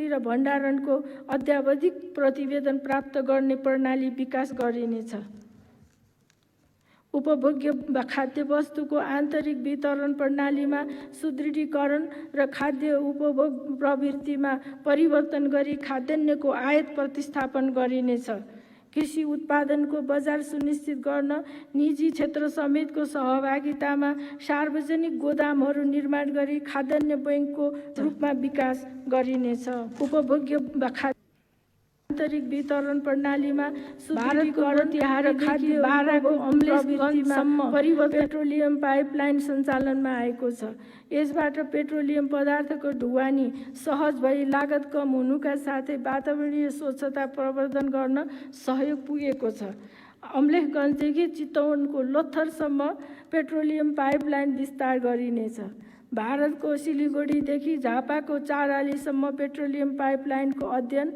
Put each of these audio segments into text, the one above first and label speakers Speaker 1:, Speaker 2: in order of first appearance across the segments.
Speaker 1: र भण्डारणको अद्यावधिक प्रतिवेदन प्राप्त गर्ने प्रणाली विकास गरिनेछ। उपभोग्य खाद्य वस्तुको आन्तरिक वितरण प्रणालीमा सुदृढीकरण र खाद्य उपभोग प्रवृत्तिमा परिवर्तन गरी खाद्यान्नको आयात प्रतिस्थापन गरिनेछ। कृषि उत्पादनको बजार सुनिश्चित गर्न निजी क्षेत्र समेतको सहभागितामा सार्वजनिक गोदामहरू निर्माण गरी खाद्यान्न बैंकको रूपमा विकास गरिनेछ। उपभोग्य आन्तरिक वितरण प्रणालीमा सुदृढीकरण र खाद्य बाराको अम्लेसगञ्जसम्म परिवर्तन पेट्रोलियम पाइपलाइन सञ्चालनमा आएको छ। यसबाट पेट्रोलियम पदार्थको ढुवानी सहज भई लागत कम हुनुका साथै वातावरणीय स्वच्छता प्रवर्धन गर्न सहयोग पुगेको छ। अम्लेखगञ्जदेखि चितवनको लोथरसम्म पेट्रोलियम पाइपलाइन विस्तार गरिनेछ। भारतको सिलिगुडीदेखि झापाको चारालीसम्म पेट्रोलियम पाइपलाइनको अध्ययन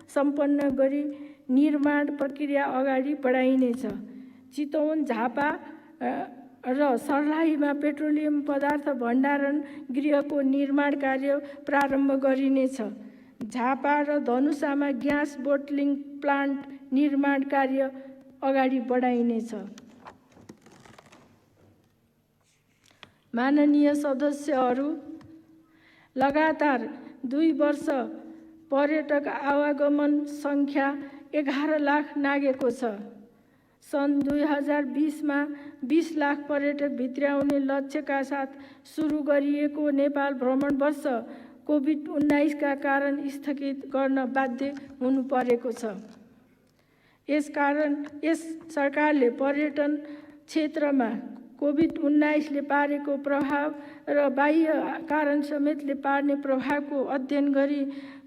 Speaker 1: सम्पन्न गरी निर्माण प्रक्रिया अगाडि बढाइनेछ। चितवन, झापा र सर्लाहीमा पेट्रोलियम पदार्थ भण्डारण गृहको निर्माण कार्य प्रारम्भ गरिनेछ। झापा र धनुषामा ग्यास बोटलिङ प्लान्ट निर्माण कार्य अगाडि बढाइनेछ। माननीय सदस्यहरू, लगातार 2 वर्ष पर्यटक आवागमन सङ्ख्या 11 लाख नागेको छ। सन् 2020 मा 20 लाख पर्यटक भित्र्याउने लक्ष्यका साथ सुरु गरिएको नेपाल भ्रमण वर्ष कोभिड-19 का कारण स्थगित गर्न बाध्य हुनु परेको छ। यस सरकारले पर्यटन क्षेत्रमा कोभिड-19 ले पारेको प्रभाव र बाह्य कारण समेतले पार्ने प्रभावको अध्ययन गरी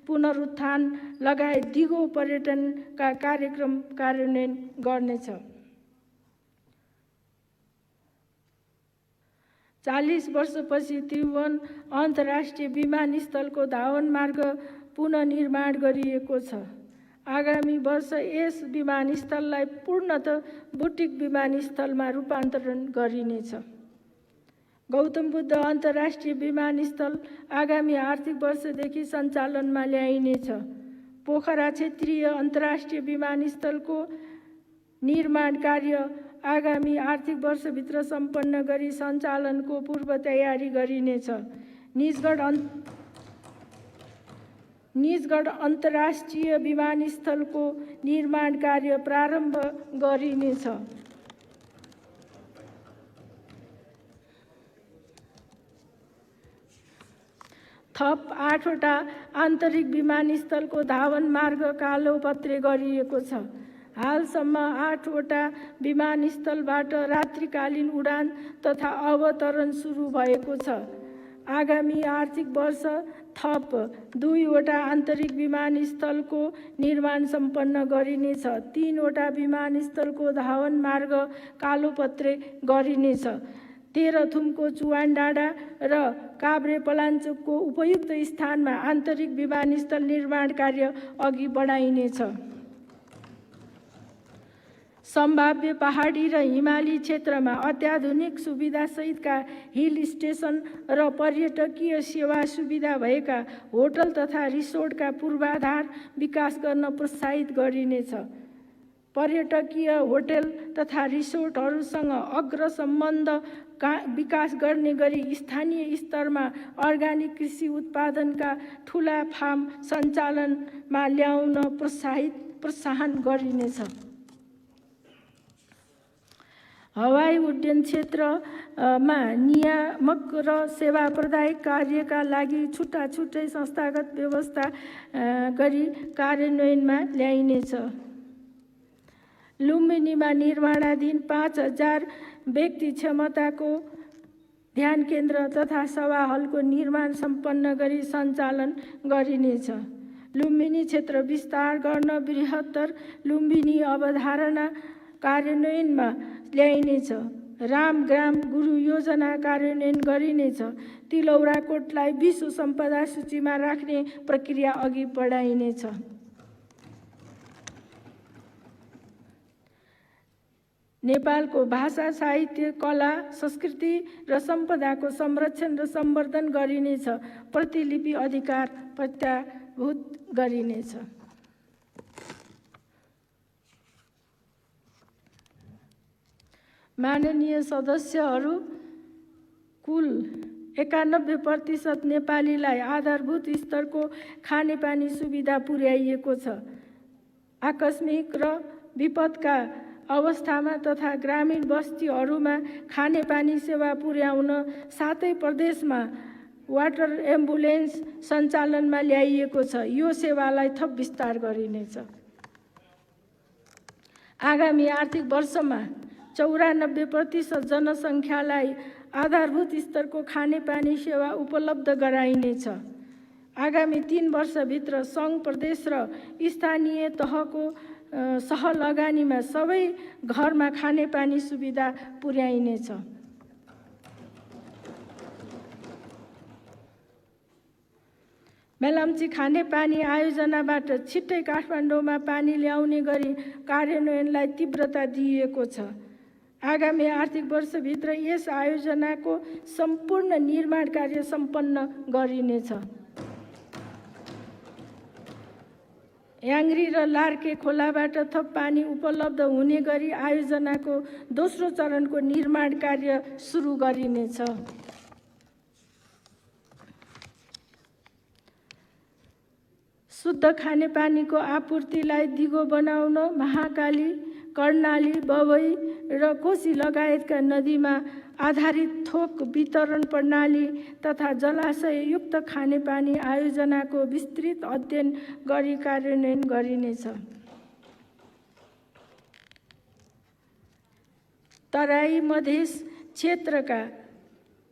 Speaker 1: पुनरुत्थान लगायत दिगो पर्यटनका कार्यक्रम कार्यान्वयन गर्नेछ। 40 वर्षपछि त्रिभुवन अन्तर्राष्ट्रिय विमानस्थलको धावन मार्ग पुनर्निर्माण गरिएको छ। आगामी वर्ष यस विमानस्थललाई पूर्णतः बुटिक विमानस्थलमा रूपान्तरण गरिनेछ। गौतम बुद्ध अन्तर्राष्ट्रिय विमानस्थल आगामी आर्थिक वर्षदेखि सञ्चालनमा ल्याइनेछ। पोखरा क्षेत्रीय अन्तर्राष्ट्रिय विमानस्थलको निर्माण कार्य आगामी आर्थिक वर्षभित्र सम्पन्न गरी सञ्चालनको पूर्व तयारी गरिनेछ। निजगढ अन्तर्राष्ट्रिय विमानस्थलको निर्माण कार्य प्रारम्भ गरिनेछ। थप 8 वटा आन्तरिक विमानस्थलको धावन मार्ग कालोपत्रे गरिएको छ। हालसम्म 8 वटा विमानस्थलबाट रात्रिकालीन उडान तथा अवतरण सुरु भएको छ। आगामी आर्थिक वर्ष थप 2 वटा आन्तरिक विमानस्थलको निर्माण सम्पन्न गरिनेछ। 3 वटा विमानस्थलको धावन मार्ग कालोपत्रे गरिनेछ। तेह्रथुमको चुवानडाँडा र काभ्रेपलाञ्चोकको उपयुक्त स्थानमा आन्तरिक विमानस्थल निर्माण कार्य अघि बढाइनेछ। सम्भाव्य पहाडी र हिमाली क्षेत्रमा अत्याधुनिक सुविधासहितका हिल स्टेसन र पर्यटकीय सेवा सुविधा भएका होटल तथा रिसोर्टका पूर्वाधार विकास गर्न प्रोत्साहित गरिनेछ। पर्यटकीय होटल तथा रिसोर्टहरूसँग अग्र सम्बन्ध विकास गर्ने गरी स्थानीय स्तरमा अर्गानिक कृषि उत्पादनका ठूला फार्म सञ्चालनमा ल्याउन प्रोत्साहन गरिनेछ। हवाई उड्डयन क्षेत्रमा नियामक र सेवा प्रदायक कार्यका लागि छुट्टै संस्थागत व्यवस्था गरी कार्यान्वयनमा ल्याइनेछ। लुम्बिनीमा निर्माणाधीन 5000 व्यक्ति क्षमताको ध्यान केन्द्र तथा सभा हलको निर्माण सम्पन्न गरी सञ्चालन गरिनेछ। लुम्बिनी क्षेत्र विस्तार गर्न बृहत्तर लुम्बिनी अवधारणा कार्यान्वयनमा ल्याइनेछ। रामग्राम गुरु योजना कार्यान्वयन गरिनेछ। तिलौराकोटलाई विश्व सम्पदा सूचीमा राख्ने प्रक्रिया अघि बढाइनेछ। नेपालको भाषा, साहित्य, कला, संस्कृति र सम्पदाको संरक्षण र सम्वर्धन गरिनेछ। प्रतिलिपि अधिकार केन्द्रीभूत गरिनेछ। माननीय सदस्यहरू, कुल 91% नेपालीलाई आधारभूत स्तरको खानेपानी सुविधा पुर्याइएको छ। आकस्मिक र विपदका अवस्थामा तथा ग्रामीण बस्तीहरूमा खानेपानी सेवा पुर्याउन सातै प्रदेशमा वाटर एम्बुलेन्स सञ्चालनमा ल्याइएको छ। यो सेवालाई थप विस्तार गरिनेछ। आगामी आर्थिक वर्षमा 94% जनसङ्ख्यालाई आधारभूत स्तरको खानेपानी सेवा उपलब्ध गराइनेछ। आगामी 3 वर्षभित्र सङ्घ, प्रदेश र स्थानीय तहको सहलगानीमा सबै घरमा खानेपानी सुविधा पुर्याइनेछ। मेलम्ची खानेपानी आयोजनाबाट छिट्टै काठमाडौँमा पानी ल्याउने गरी कार्यान्वयनलाई तीव्रता दिइएको छ। आगामी आर्थिक वर्षभित्र यस आयोजनाको सम्पूर्ण निर्माण कार्य सम्पन्न गरिनेछ। याङ्री र लार्के खोलाबाट थप पानी उपलब्ध हुने गरी आयोजनाको दोस्रो चरणको निर्माण कार्य सुरु गरिनेछ। शुद्ध खानेपानीको आपूर्तिलाई दिगो बनाउन महाकाली, कर्णाली, बबई र कोशी लगायतका नदीमा आधारित थोक वितरण प्रणाली तथा जलाशययुक्त खानेपानी आयोजनाको विस्तृत अध्ययन गरी कार्यान्वयन गरिनेछ। तराई मधेस क्षेत्रका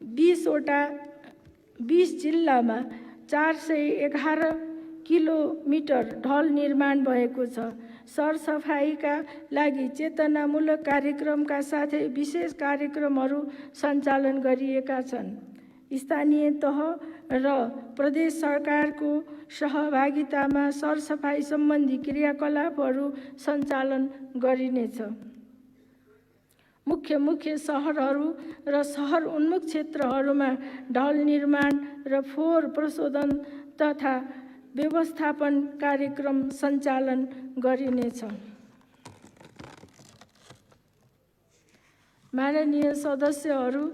Speaker 1: 20 जिल्लामा 411 किलोमिटर ढल निर्माण भएको छ। सरसफाइका लागि चेतनामूलक कार्यक्रमका साथै विशेष कार्यक्रमहरू सञ्चालन गरिएका छन्। स्थानीय तह र प्रदेश सरकारको सहभागितामा सरसफाइ सम्बन्धी क्रियाकलापहरू सञ्चालन गरिनेछ। मुख्य सहरहरू र सहर उन्मुख क्षेत्रहरूमा ढल निर्माण र फोहोर प्रशोधन तथा व्यवस्थापन कार्यक्रम सञ्चालन गरिनेछ। माननीय सदस्यहरू,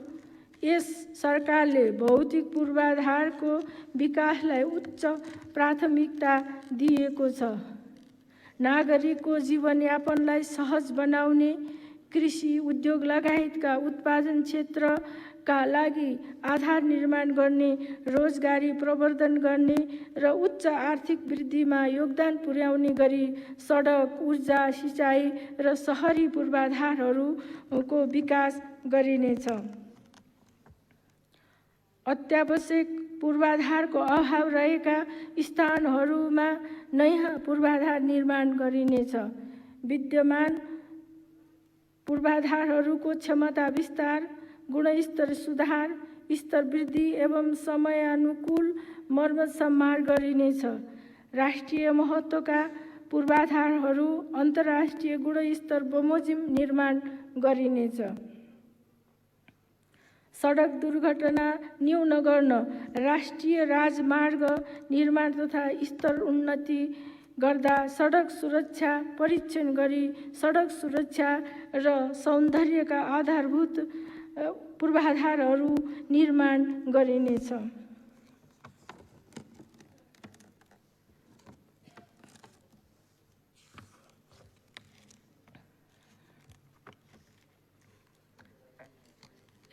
Speaker 1: यस सरकारले भौतिक पूर्वाधारको विकासलाई उच्च प्राथमिकता दिएको छ। नागरिकको जीवनयापनलाई सहज बनाउने, कृषि, उद्योग लगायतका उत्पादन क्षेत्रका लागि आधार निर्माण गर्ने, रोजगारी प्रवर्धन गर्ने र उच्च आर्थिक वृद्धिमा योगदान पुर्याउने गरी सडक, ऊर्जा, सिँचाइ र शहरी पूर्वाधारहरूको विकास गरिनेछ। अत्यावश्यक पूर्वाधारको अभाव रहेका स्थानहरूमा नयाँ पूर्वाधार निर्माण गरिनेछ। विद्यमान पूर्वाधारहरूको क्षमता विस्तार, गुणस्तर सुधार, स्तर वृद्धि एवं समयानुकूल मर्मत सम्हार गरिनेछ। राष्ट्रिय महत्त्वका पूर्वाधारहरू अन्तर्राष्ट्रिय गुणस्तर बमोजिम निर्माण गरिनेछ। सडक दुर्घटना न्यून गर्न राष्ट्रिय राजमार्ग निर्माण तथा स्तर उन्नति गर्दा सडक सुरक्षा परीक्षण गरी सडक सुरक्षा र सौन्दर्यका आधारभूत पूर्वाधारहरू निर्माण गरिनेछ।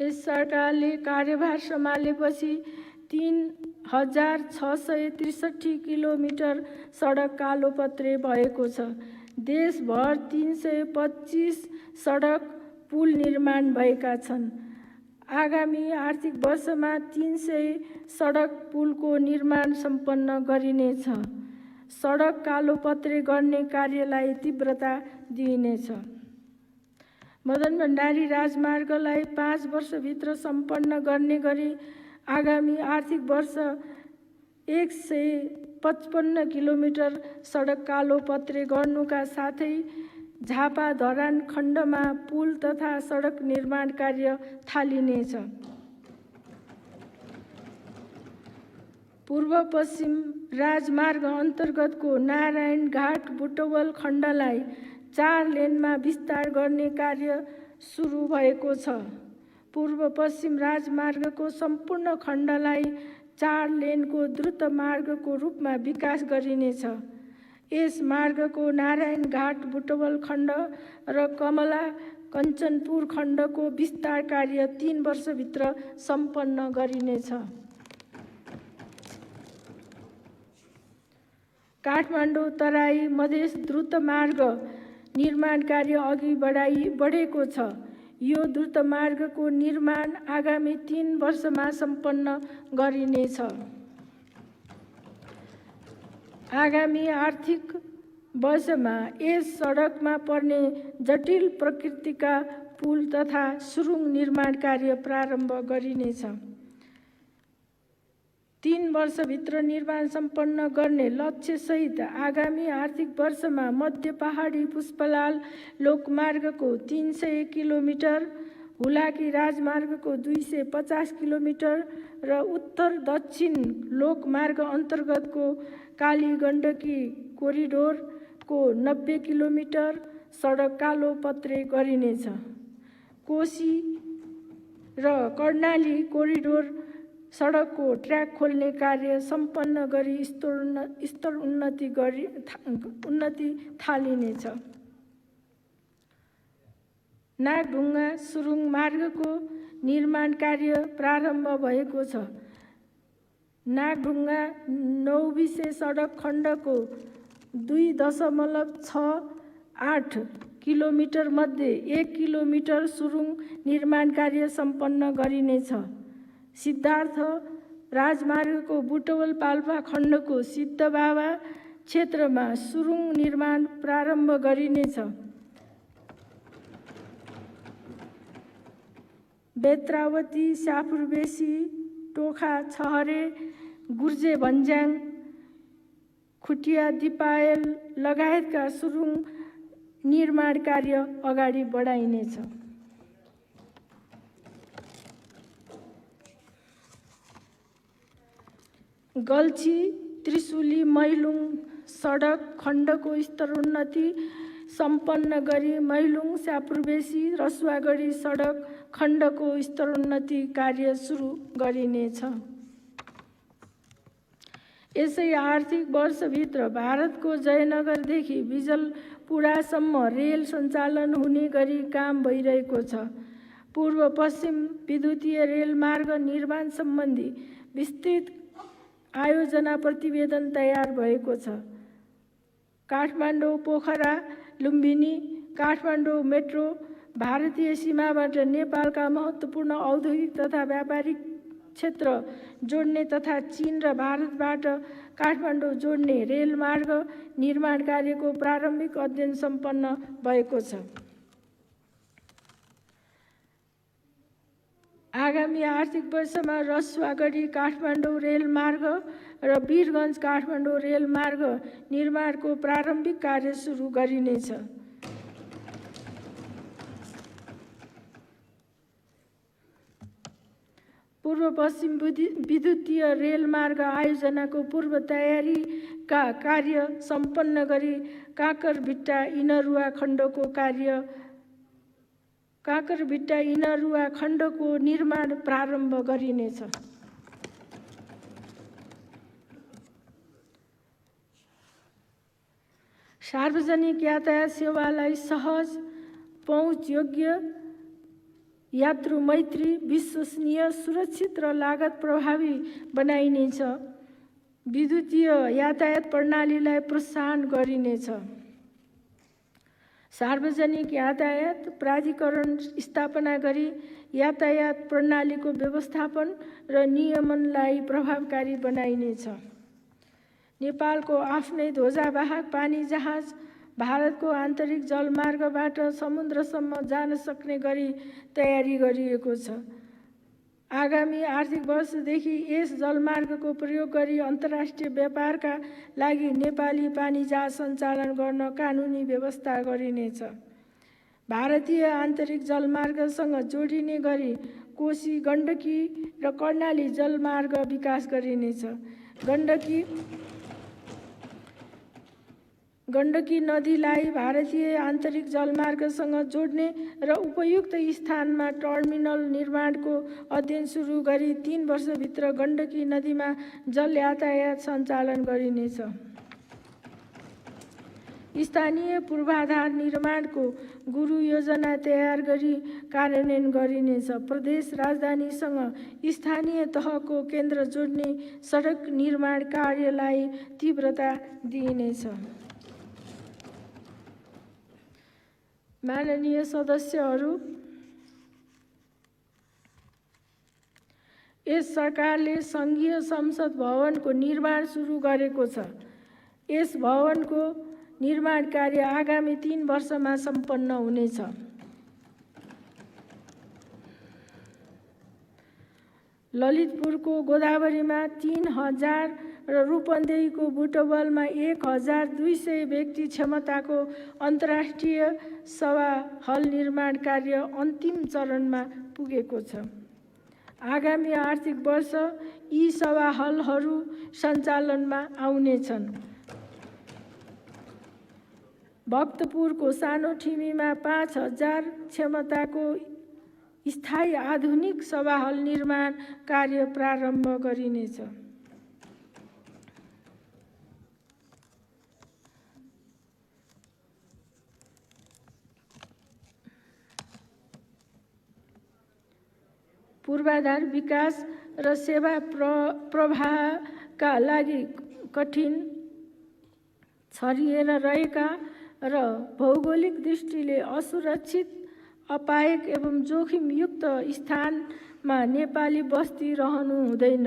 Speaker 1: यस सरकारले कार्यभार सम्हालेपछि 3663 किलोमिटर सडक कालोपत्रे भएको छ। देशभर 325 सडक पुल निर्माण भएका छन्। आगामी आर्थिक वर्षमा 300 सडक पुलको निर्माण सम्पन्न गरिनेछ। सडक कालोपत्रे गर्ने कार्यलाई तीव्रता दिइनेछ। मदन भण्डारी राजमार्गलाई 5 वर्षभित्र सम्पन्न गर्ने गरी आगामी आर्थिक वर्ष 155 किलोमिटर सडक कालोपत्रे गर्नुका साथै झापा धरान खण्डमा पुल तथा सडक निर्माण कार्य थालिनेछ। पूर्व पश्चिम राजमार्ग अन्तर्गतको नारायण घाट बुटवल खण्डलाई 4 लेनमा विस्तार गर्ने कार्य सुरु भएको छ। पूर्व पश्चिम राजमार्गको सम्पूर्ण खण्डलाई 4 लेनको द्रुत मार्गको रूपमा विकास गरिनेछ। यस मार्गको नारायण घाट बुटवल खण्ड र कमला कञ्चनपुर खण्डको विस्तार कार्य 3 वर्षभित्र सम्पन्न गरिनेछ। काठमाडौँ तराई मधेस द्रुत मार्ग निर्माण कार्य अघि बढेको छ। यो द्रुत मार्गको निर्माण आगामी 3 वर्षमा सम्पन्न गरिनेछ। आगामी आर्थिक वर्षमा यस सडकमा पर्ने जटिल प्रकृतिका पुल तथा सुरुङ निर्माण कार्य प्रारम्भ गरिनेछ। 3 वर्षभित्र निर्माण सम्पन्न गर्ने लक्ष्यसहित आगामी आर्थिक वर्षमा मध्य पहाडी पुष्पलाल लोकमार्गको 300 किलोमिटर, हुलाकी राजमार्गको 250 किलोमिटर र उत्तर दक्षिण लोकमार्ग अन्तर्गतको कालीगण्डकी कोरिडोरको 90 किलोमिटर सडक कालोपत्रे गरिनेछ। कोशी र कर्णाली कोरिडोर सडकको ट्र्याक खोल्ने कार्य सम्पन्न गरी स्तर उन्नति थालिनेछ। नागढुङ्गा सुरुङ मार्गको निर्माण कार्य प्रारम्भ भएको छ। नागढुङ्गा नौबिसे सडक खण्डको 2.68 किलोमिटर मध्ये 1 किलोमिटर सुरुङ निर्माण कार्य सम्पन्न गरिनेछ। सिद्धार्थ राजमार्गको बुटवल पाल्पा खण्डको सिद्धबाबा क्षेत्रमा सुरुङ निर्माण प्रारम्भ गरिनेछ। बेत्रावती, स्यापुरबेसी, टोखा, छहरे, गुर्जे भन्ज्याङ, खुटिया, दिपायल लगायतका सुरुङ निर्माण कार्य अगाडि बढाइनेछ। गल्छी त्रिशुली मैलुङ सडक खण्डको स्तरोन्नति सम्पन्न गरी मैलुङ स्यापुरबेसी रसुवागढी सडक खण्डको स्तरोन्नति कार्य सुरु गरिनेछ। यसै आर्थिक वर्षभित्र भारतको जयनगरदेखि बिजलपुरासम्म रेल सञ्चालन हुने गरी काम भइरहेको छ। पूर्व पश्चिम विद्युतीय रेलमार्ग निर्माण सम्बन्धी विस्तृत आयोजना प्रतिवेदन तयार भएको छ। काठमाडौँ पोखरा लुम्बिनी काठमाडौँ मेट्रो भारतीय सीमाबाट नेपालका महत्त्वपूर्ण औद्योगिक तथा व्यापारिक क्षेत्र जोड्ने तथा चीन र भारतबाट काठमाडौँ जोड्ने रेलमार्ग निर्माण कार्यको प्रारम्भिक अध्ययन सम्पन्न भएको छ। आगामी आर्थिक वर्षमा रसुवागढी काठमाडौँ रेलमार्ग र वीरगञ्ज काठमाडौँ रेलमार्ग निर्माणको प्रारम्भिक कार्य सुरु गरिनेछ। पूर्व पश्चिम विद्युतीय रेलमार्ग आयोजनाको पूर्व तयारीका कार्य सम्पन्न गरी काँकरभिट्टा इनरुवा खण्डको निर्माण प्रारम्भ गरिनेछ। सार्वजनिक यातायात सेवालाई सहज, पहुँचयोग्य, यात्रु-मैत्री, विश्वसनीय, सुरक्षित र लागत प्रभावी बनाइनेछ। विद्युतीय यातायात प्रणालीलाई प्रोत्साहन गरिनेछ। सार्वजनिक यातायात प्राधिकरण स्थापना गरी यातायात प्रणालीको व्यवस्थापन र नियमनलाई प्रभावकारी बनाइनेछ। नेपालको आफ्नै ध्वजावाहक पानी जहाज भारतको आन्तरिक जलमार्गबाट समुद्रसम्म जान सक्ने गरी तयारी गरिएको छ। आगामी आर्थिक वर्षदेखि यस जलमार्गको प्रयोग गरी अन्तर्राष्ट्रिय व्यापारका लागि नेपाली पानी जहाज सञ्चालन गर्न कानुनी व्यवस्था गरिनेछ। भारतीय आन्तरिक जलमार्गसँग जोडिने गरी कोशी, गण्डकी र कर्णाली जलमार्ग विकास गरिनेछ। गण्डकी नदीलाई भारतीय आन्तरिक जलमार्गसँग जोड्ने र उपयुक्त स्थानमा टर्मिनल निर्माणको अध्ययन सुरु गरी 3 वर्षभित्र गण्डकी नदीमा जल यातायात सञ्चालन गरिनेछ। स्थानीय पूर्वाधार निर्माणको गुरु योजना तयार गरी कार्यान्वयन गरिनेछ। प्रदेश राजधानीसँग स्थानीय तहको केन्द्र जोड्ने सडक निर्माण कार्यलाई तीव्रता दिइनेछ। माननीय सदस्यहरू, यस सरकारले सङ्घीय संसद भवनको निर्माण सुरु गरेको छ। यस भवनको निर्माण कार्य आगामी 3 वर्षमा सम्पन्न हुनेछ। ललितपुरको गोदावरीमा 3000 र रूपन्देहीको बुटवलमा 1200 व्यक्ति क्षमताको अन्तर्राष्ट्रिय सभा हल निर्माण कार्य अन्तिम चरणमा पुगेको छ। आगामी आर्थिक वर्ष यी सभा हलहरू सञ्चालनमा आउनेछन्। भक्तपुरको सानो ठिमीमा 5000 क्षमताको स्थायी आधुनिक सभा हल निर्माण कार्य प्रारम्भ गरिनेछ। पूर्वाधार विकास र सेवा प्रवाहका लागि कठिन छरिएर रहेका र भौगोलिक दृष्टिले असुरक्षित, अपायक एवं जोखिमयुक्त स्थानमा नेपाली बस्ती रहनु हुँदैन,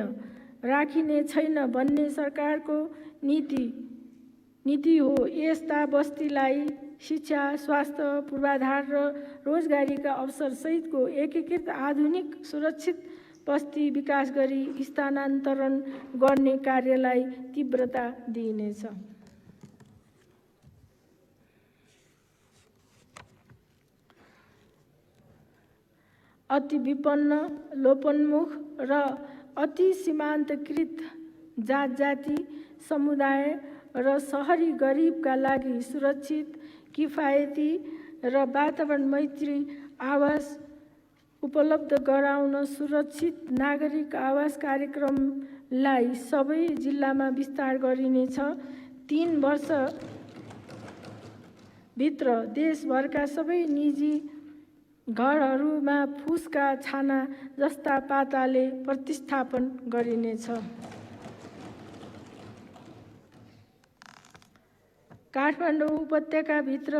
Speaker 1: राखिने छैन भन्ने सरकारको नीति हो। यस्ता बस्तीलाई शिक्षा, स्वास्थ्य, पूर्वाधार र रोजगारीका अवसर सहितको एकीकृत आधुनिक सुरक्षित बस्ती विकास गरी स्थानान्तरण गर्ने कार्यलाई तीव्रता दिइनेछ। अति विपन्न, लोपोन्मुख र अति सीमान्तकृत जाति समुदाय र शहरी गरिबका लागि सुरक्षित, किफायती र वातावरण मैत्री आवास उपलब्ध गराउन सुरक्षित नागरिक आवास कार्यक्रमलाई सबै जिल्लामा विस्तार गरिनेछ। 3 वर्षभित्र देशभरका सबै निजी घरहरूमा फुसका छाना जस्ता पाताले प्रतिस्थापन गरिनेछ। काठमाडौँ उपत्यकाभित्र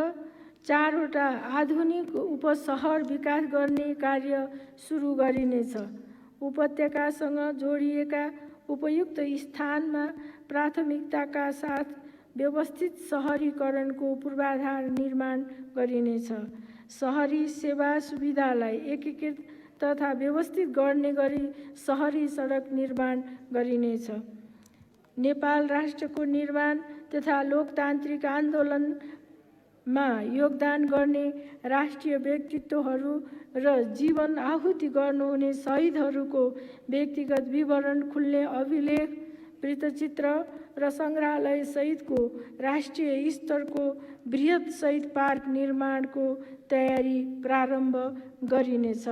Speaker 1: 4वटा आधुनिक उपशहर विकास गर्ने कार्य सुरु गरिनेछ। उपत्यकासँग जोडिएका उपयुक्त स्थानमा प्राथमिकताका साथ व्यवस्थित शहरीकरणको पूर्वाधार निर्माण गरिनेछ। शहरी सेवा सुविधालाई एकीकृत तथा व्यवस्थित गर्ने गरी शहरी सडक निर्माण गरिनेछ। नेपाल राष्ट्रको निर्माण तथा लोकतान्त्रिक आन्दोलनमा योगदान गर्ने राष्ट्रिय व्यक्तित्वहरू र जीवन आहुति गर्नुहुने शहीदहरूको व्यक्तिगत विवरण खुल्ने अभिलेख, वृत्तचित्र र सङ्ग्रहालय सहितको राष्ट्रिय स्तरको बृहत शहीद पार्क निर्माणको तयारी प्रारम्भ गरिनेछ।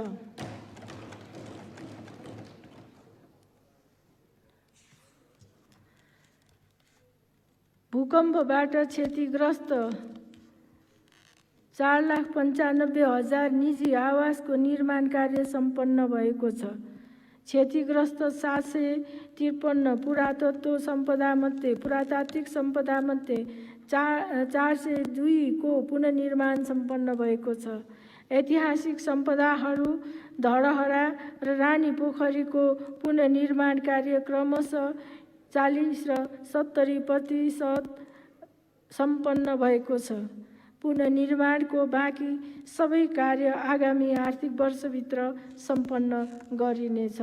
Speaker 1: भूकम्पबाट क्षतिग्रस्त 4,95,000 निजी आवासको निर्माण कार्य सम्पन्न भएको छ। क्षतिग्रस्त 753 पुरातात्विक सम्पदामध्ये 402 को पुनर्निर्माण सम्पन्न भएको छ। ऐतिहासिक सम्पदाहरू धरहरा र रानी पोखरीको पुनर्निर्माण कार्य क्रमशः 40 र 70% सम्पन्न भएको छ। पुनर्निर्माणको बाँकी सबै कार्य आगामी आर्थिक वर्षभित्र सम्पन्न गरिनेछ।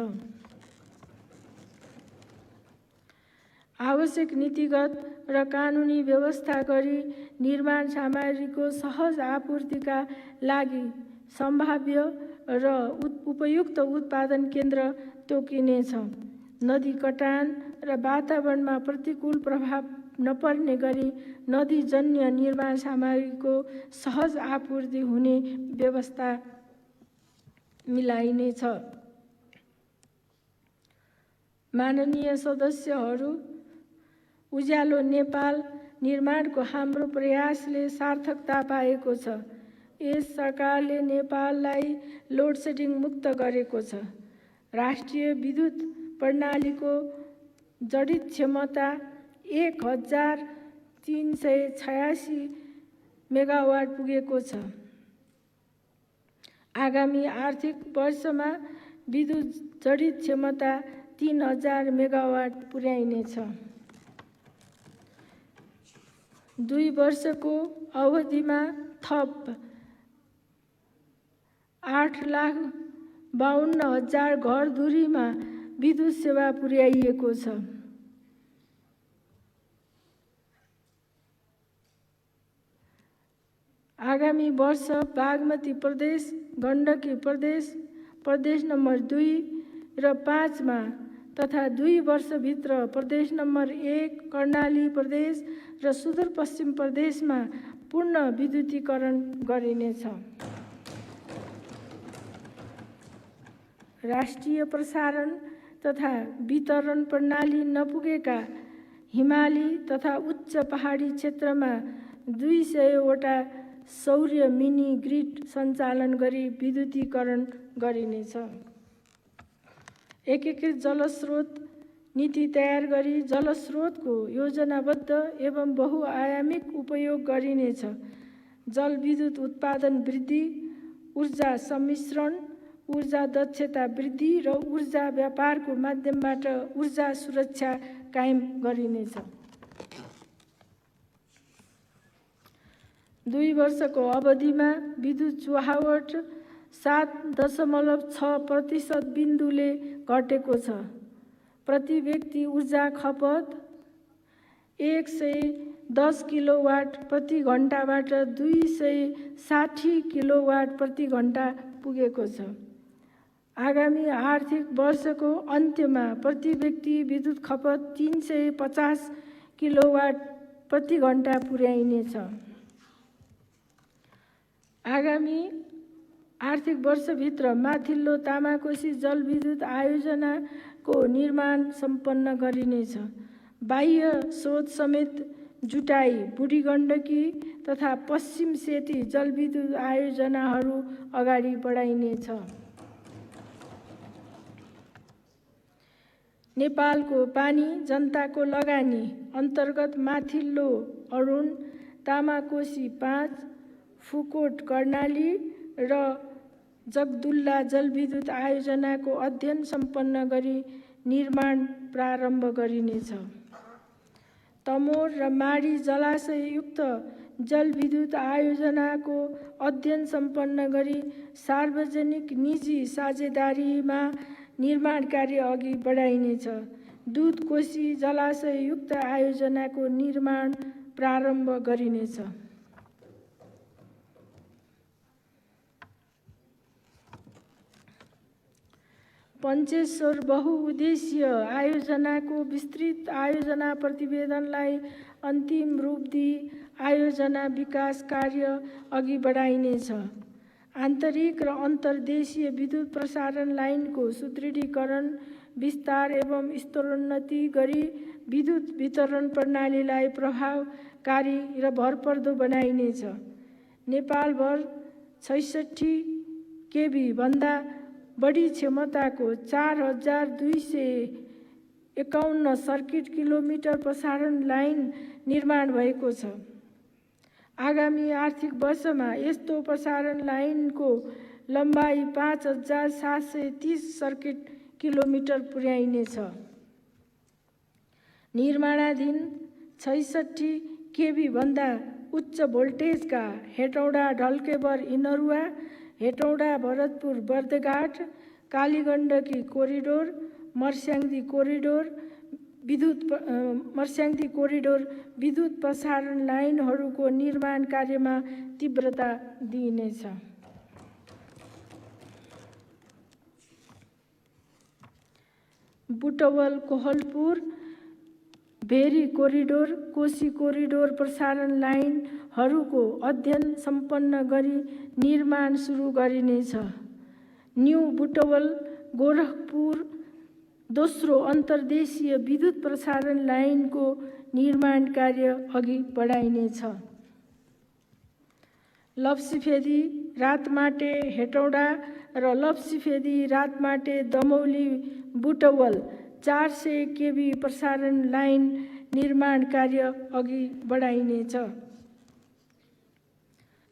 Speaker 1: आवश्यक नीतिगत र कानुनी व्यवस्था गरी निर्माण सामग्रीको सहज आपूर्तिका लागि सम्भाव्य र उपयुक्त उत्पादन केन्द्र तोकिनेछ। नदी कटान र वातावरणमा प्रतिकूल प्रभाव नपर्ने गरी नदीजन्य निर्माण सामग्रीको सहज आपूर्ति हुने व्यवस्था मिलाइनेछ। माननीय सदस्यहरू, उज्यालो नेपाल निर्माणको हाम्रो प्रयासले सार्थकता पाएको छ। यस सरकारले नेपाललाई लोड सेडिङ मुक्त गरेको छ। राष्ट्रिय विद्युत प्रणालीको जडित क्षमता 1386 मेगावाट पुगेको छ। आगामी आर्थिक वर्षमा विद्युत जडित क्षमता 3000 मेगावाट पुर्याइनेछ। 2 वर्षको अवधिमा थप 8,52,000 घरधुरीमा विद्युत सेवा पुर्याइएको छ। आगामी वर्ष बागमती प्रदेश, गण्डकी प्रदेश, प्रदेश नम्बर 2 र 5 मा तथा 2 वर्षभित्र प्रदेश नम्बर 1 कर्णाली प्रदेश र सुदूरपश्चिम प्रदेशमा पूर्ण विद्युतीकरण गरिनेछ। राष्ट्रिय प्रसारण तथा वितरण प्रणाली नपुगेका हिमाली तथा उच्च पहाडी क्षेत्रमा 200 वटा सौर्य मिनी ग्रिड सञ्चालन गरी विद्युतीकरण गरिनेछ। एकीकृत जलस्रोत नीति तयार गरी जलस्रोतको योजनाबद्ध एवं बहुआयामिक उपयोग गरिनेछ। जलविद्युत उत्पादन वृद्धि, ऊर्जा सम्मिश्रण, ऊर्जा दक्षता वृद्धि र ऊर्जा व्यापारको माध्यमबाट ऊर्जा सुरक्षा कायम गरिनेछ। 2 वर्षको अवधिमा विद्युत चुहावट 7.6% बिन्दुले घटेको छ। प्रति व्यक्ति ऊर्जा खपत 110 किलोवाट प्रति घण्टाबाट 260 किलोवाट प्रति घण्टा पुगेको छ। आगामी आर्थिक वर्षको अन्त्यमा प्रति व्यक्ति विद्युत खपत 350 किलोवाट प्रति घण्टा पुर्याइनेछ। आगामी आर्थिक वर्षभित्र माथिल्लो तामाकोशी जलविद्युत आयोजनाको निर्माण सम्पन्न गरिनेछ। बाह्य स्रोत समेत जुटाई बुढी गण्डकी तथा पश्चिम सेती जलविद्युत आयोजनाहरू अगाडि बढाइनेछ। नेपालको पानी जनताको लगानी अन्तर्गत माथिल्लो अरुण, तामाकोशी 5, फुकोट कर्णाली र जगदुल्ला जलविद्युत आयोजनाको अध्ययन सम्पन्न गरी निर्माण प्रारम्भ गरिनेछ। तमोर र माडी जलाशययुक्त जलविद्युत आयोजनाको अध्ययन सम्पन्न गरी सार्वजनिक निजी साझेदारीमा निर्माण कार्य अघि बढाइनेछ। दुधकोशी जलाशययुक्त आयोजनाको निर्माण प्रारम्भ गरिनेछ। पञ्चेश्वर बहुउद्देश्य आयोजनाको विस्तृत आयोजना प्रतिवेदनलाई अन्तिम रूप दिई आयोजना विकास कार्य अघि बढाइनेछ। आन्तरिक र अन्तर्देशीय विद्युत प्रसारण लाइनको सुदृढीकरण, विस्तार एवं स्तरोन्नति गरी विद्युत वितरण प्रणालीलाई प्रभावकारी र भरपर्दो बनाइनेछ। नेपालभर 66 केभी भन्दा बढी क्षमताको 4251 सर्किट किलोमिटर प्रसारण लाइन निर्माण भएको छ। आगामी आर्थिक वर्षमा यस्तो प्रसारण लाइनको लम्बाई 5730 सर्किट किलोमिटर पुर्याइनेछ। निर्माणाधीन 66 केभी भन्दा उच्च भोल्टेजका हेटौडा ढल्केबर इनरुवा, हेटौडा भरतपुर बर्देघाट, कालीगण्डकी कोरिडोर, मर्स्याङ्दी कोरिडोर विद्युत प्रसारण लाइनहरूको निर्माण कार्यमा तीव्रता दिइनेछ। बुटवल कोहलपुर भेरी कोरिडोर, कोशी कोरिडोर प्रसारण लाइनहरूको अध्ययन सम्पन्न गरी निर्माण सुरु गरिनेछ। न्यू बुटवल गोरखपुर दोस्रो अन्तर्देशीय विद्युत प्रसारण लाइनको निर्माण कार्य अघि बढाइनेछ। लप्सीफेदी रातमाटे हेटौडा र लप्सीफेदी रातमाटे दमौली बुटवल 400 केबी प्रसारण लाइन निर्माण कार्य अघि बढाइनेछ।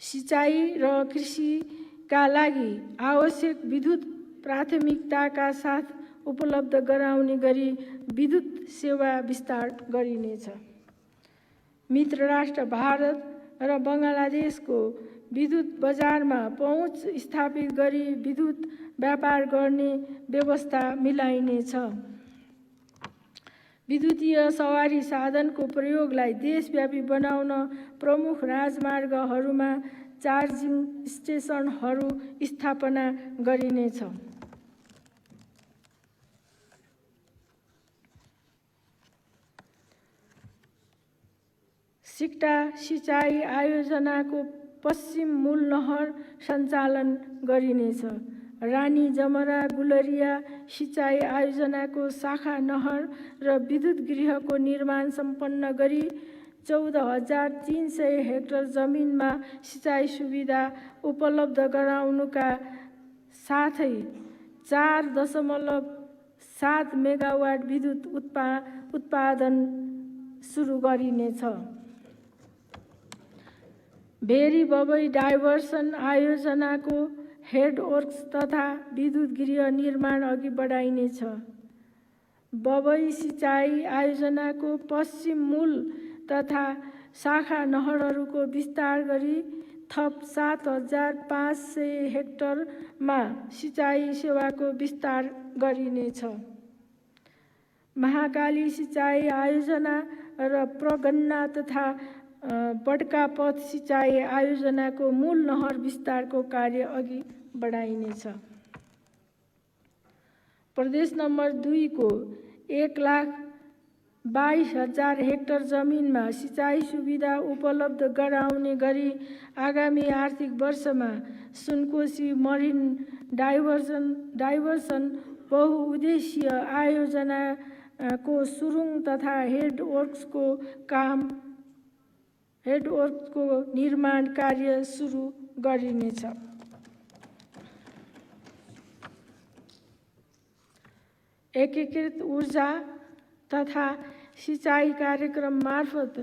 Speaker 1: सिँचाइ र कृषिका लागि आवश्यक विद्युत प्राथमिकताका साथ उपलब्ध गराउने गरी विद्युत सेवा विस्तार गरिनेछ। मित्र राष्ट्र भारत र बङ्गलादेशको विद्युत बजारमा पहुँच स्थापित गरी विद्युत व्यापार गर्ने व्यवस्था मिलाइनेछ। विद्युतीय सवारी साधनको प्रयोगलाई देशव्यापी बनाउन प्रमुख राजमार्गहरूमा चार्जिङ स्टेसनहरू स्थापना गरिनेछ। सिक्टा सिँचाइ आयोजनाको पश्चिम मूल नहर सञ्चालन गरिनेछ। रानी जमरा गुलरिया सिँचाइ आयोजनाको शाखा नहर र विद्युत गृहको निर्माण सम्पन्न गरी 14,300 हेक्टर जमिनमा सिँचाइ सुविधा उपलब्ध गराउनुका साथै 4.7 मेगावाट विद्युत उत्पादन सुरु गरिनेछ। भेरी बबई डाइभर्सन आयोजनाको हेडवर्क्स तथा विद्युत गृह निर्माण अघि बढाइनेछ। बबई सिँचाइ आयोजनाको पश्चिम मूल तथा शाखा नहरहरूको विस्तार गरी थप 7,500 हेक्टरमा सिँचाइ सेवाको विस्तार गरिनेछ। महाकाली सिँचाइ आयोजना र प्रगन्ना तथा बडकापथ सिँचाइ आयोजनाको मूल नहर विस्तारको कार्य अघि बढाइनेछ। प्रदेश नम्बर 2 को 1,22,000 हेक्टर जमिनमा सिँचाइ सुविधा उपलब्ध गराउने गरी आगामी आर्थिक वर्षमा सुनकोशी मरिन डाइभर्सन बहुउद्देश्यीय आयोजनाको सुरुङ तथा हेडवर्क्सको निर्माण कार्य सुरु गरिनेछ। एकीकृत ऊर्जा तथा सिँचाइ कार्यक्रम मार्फत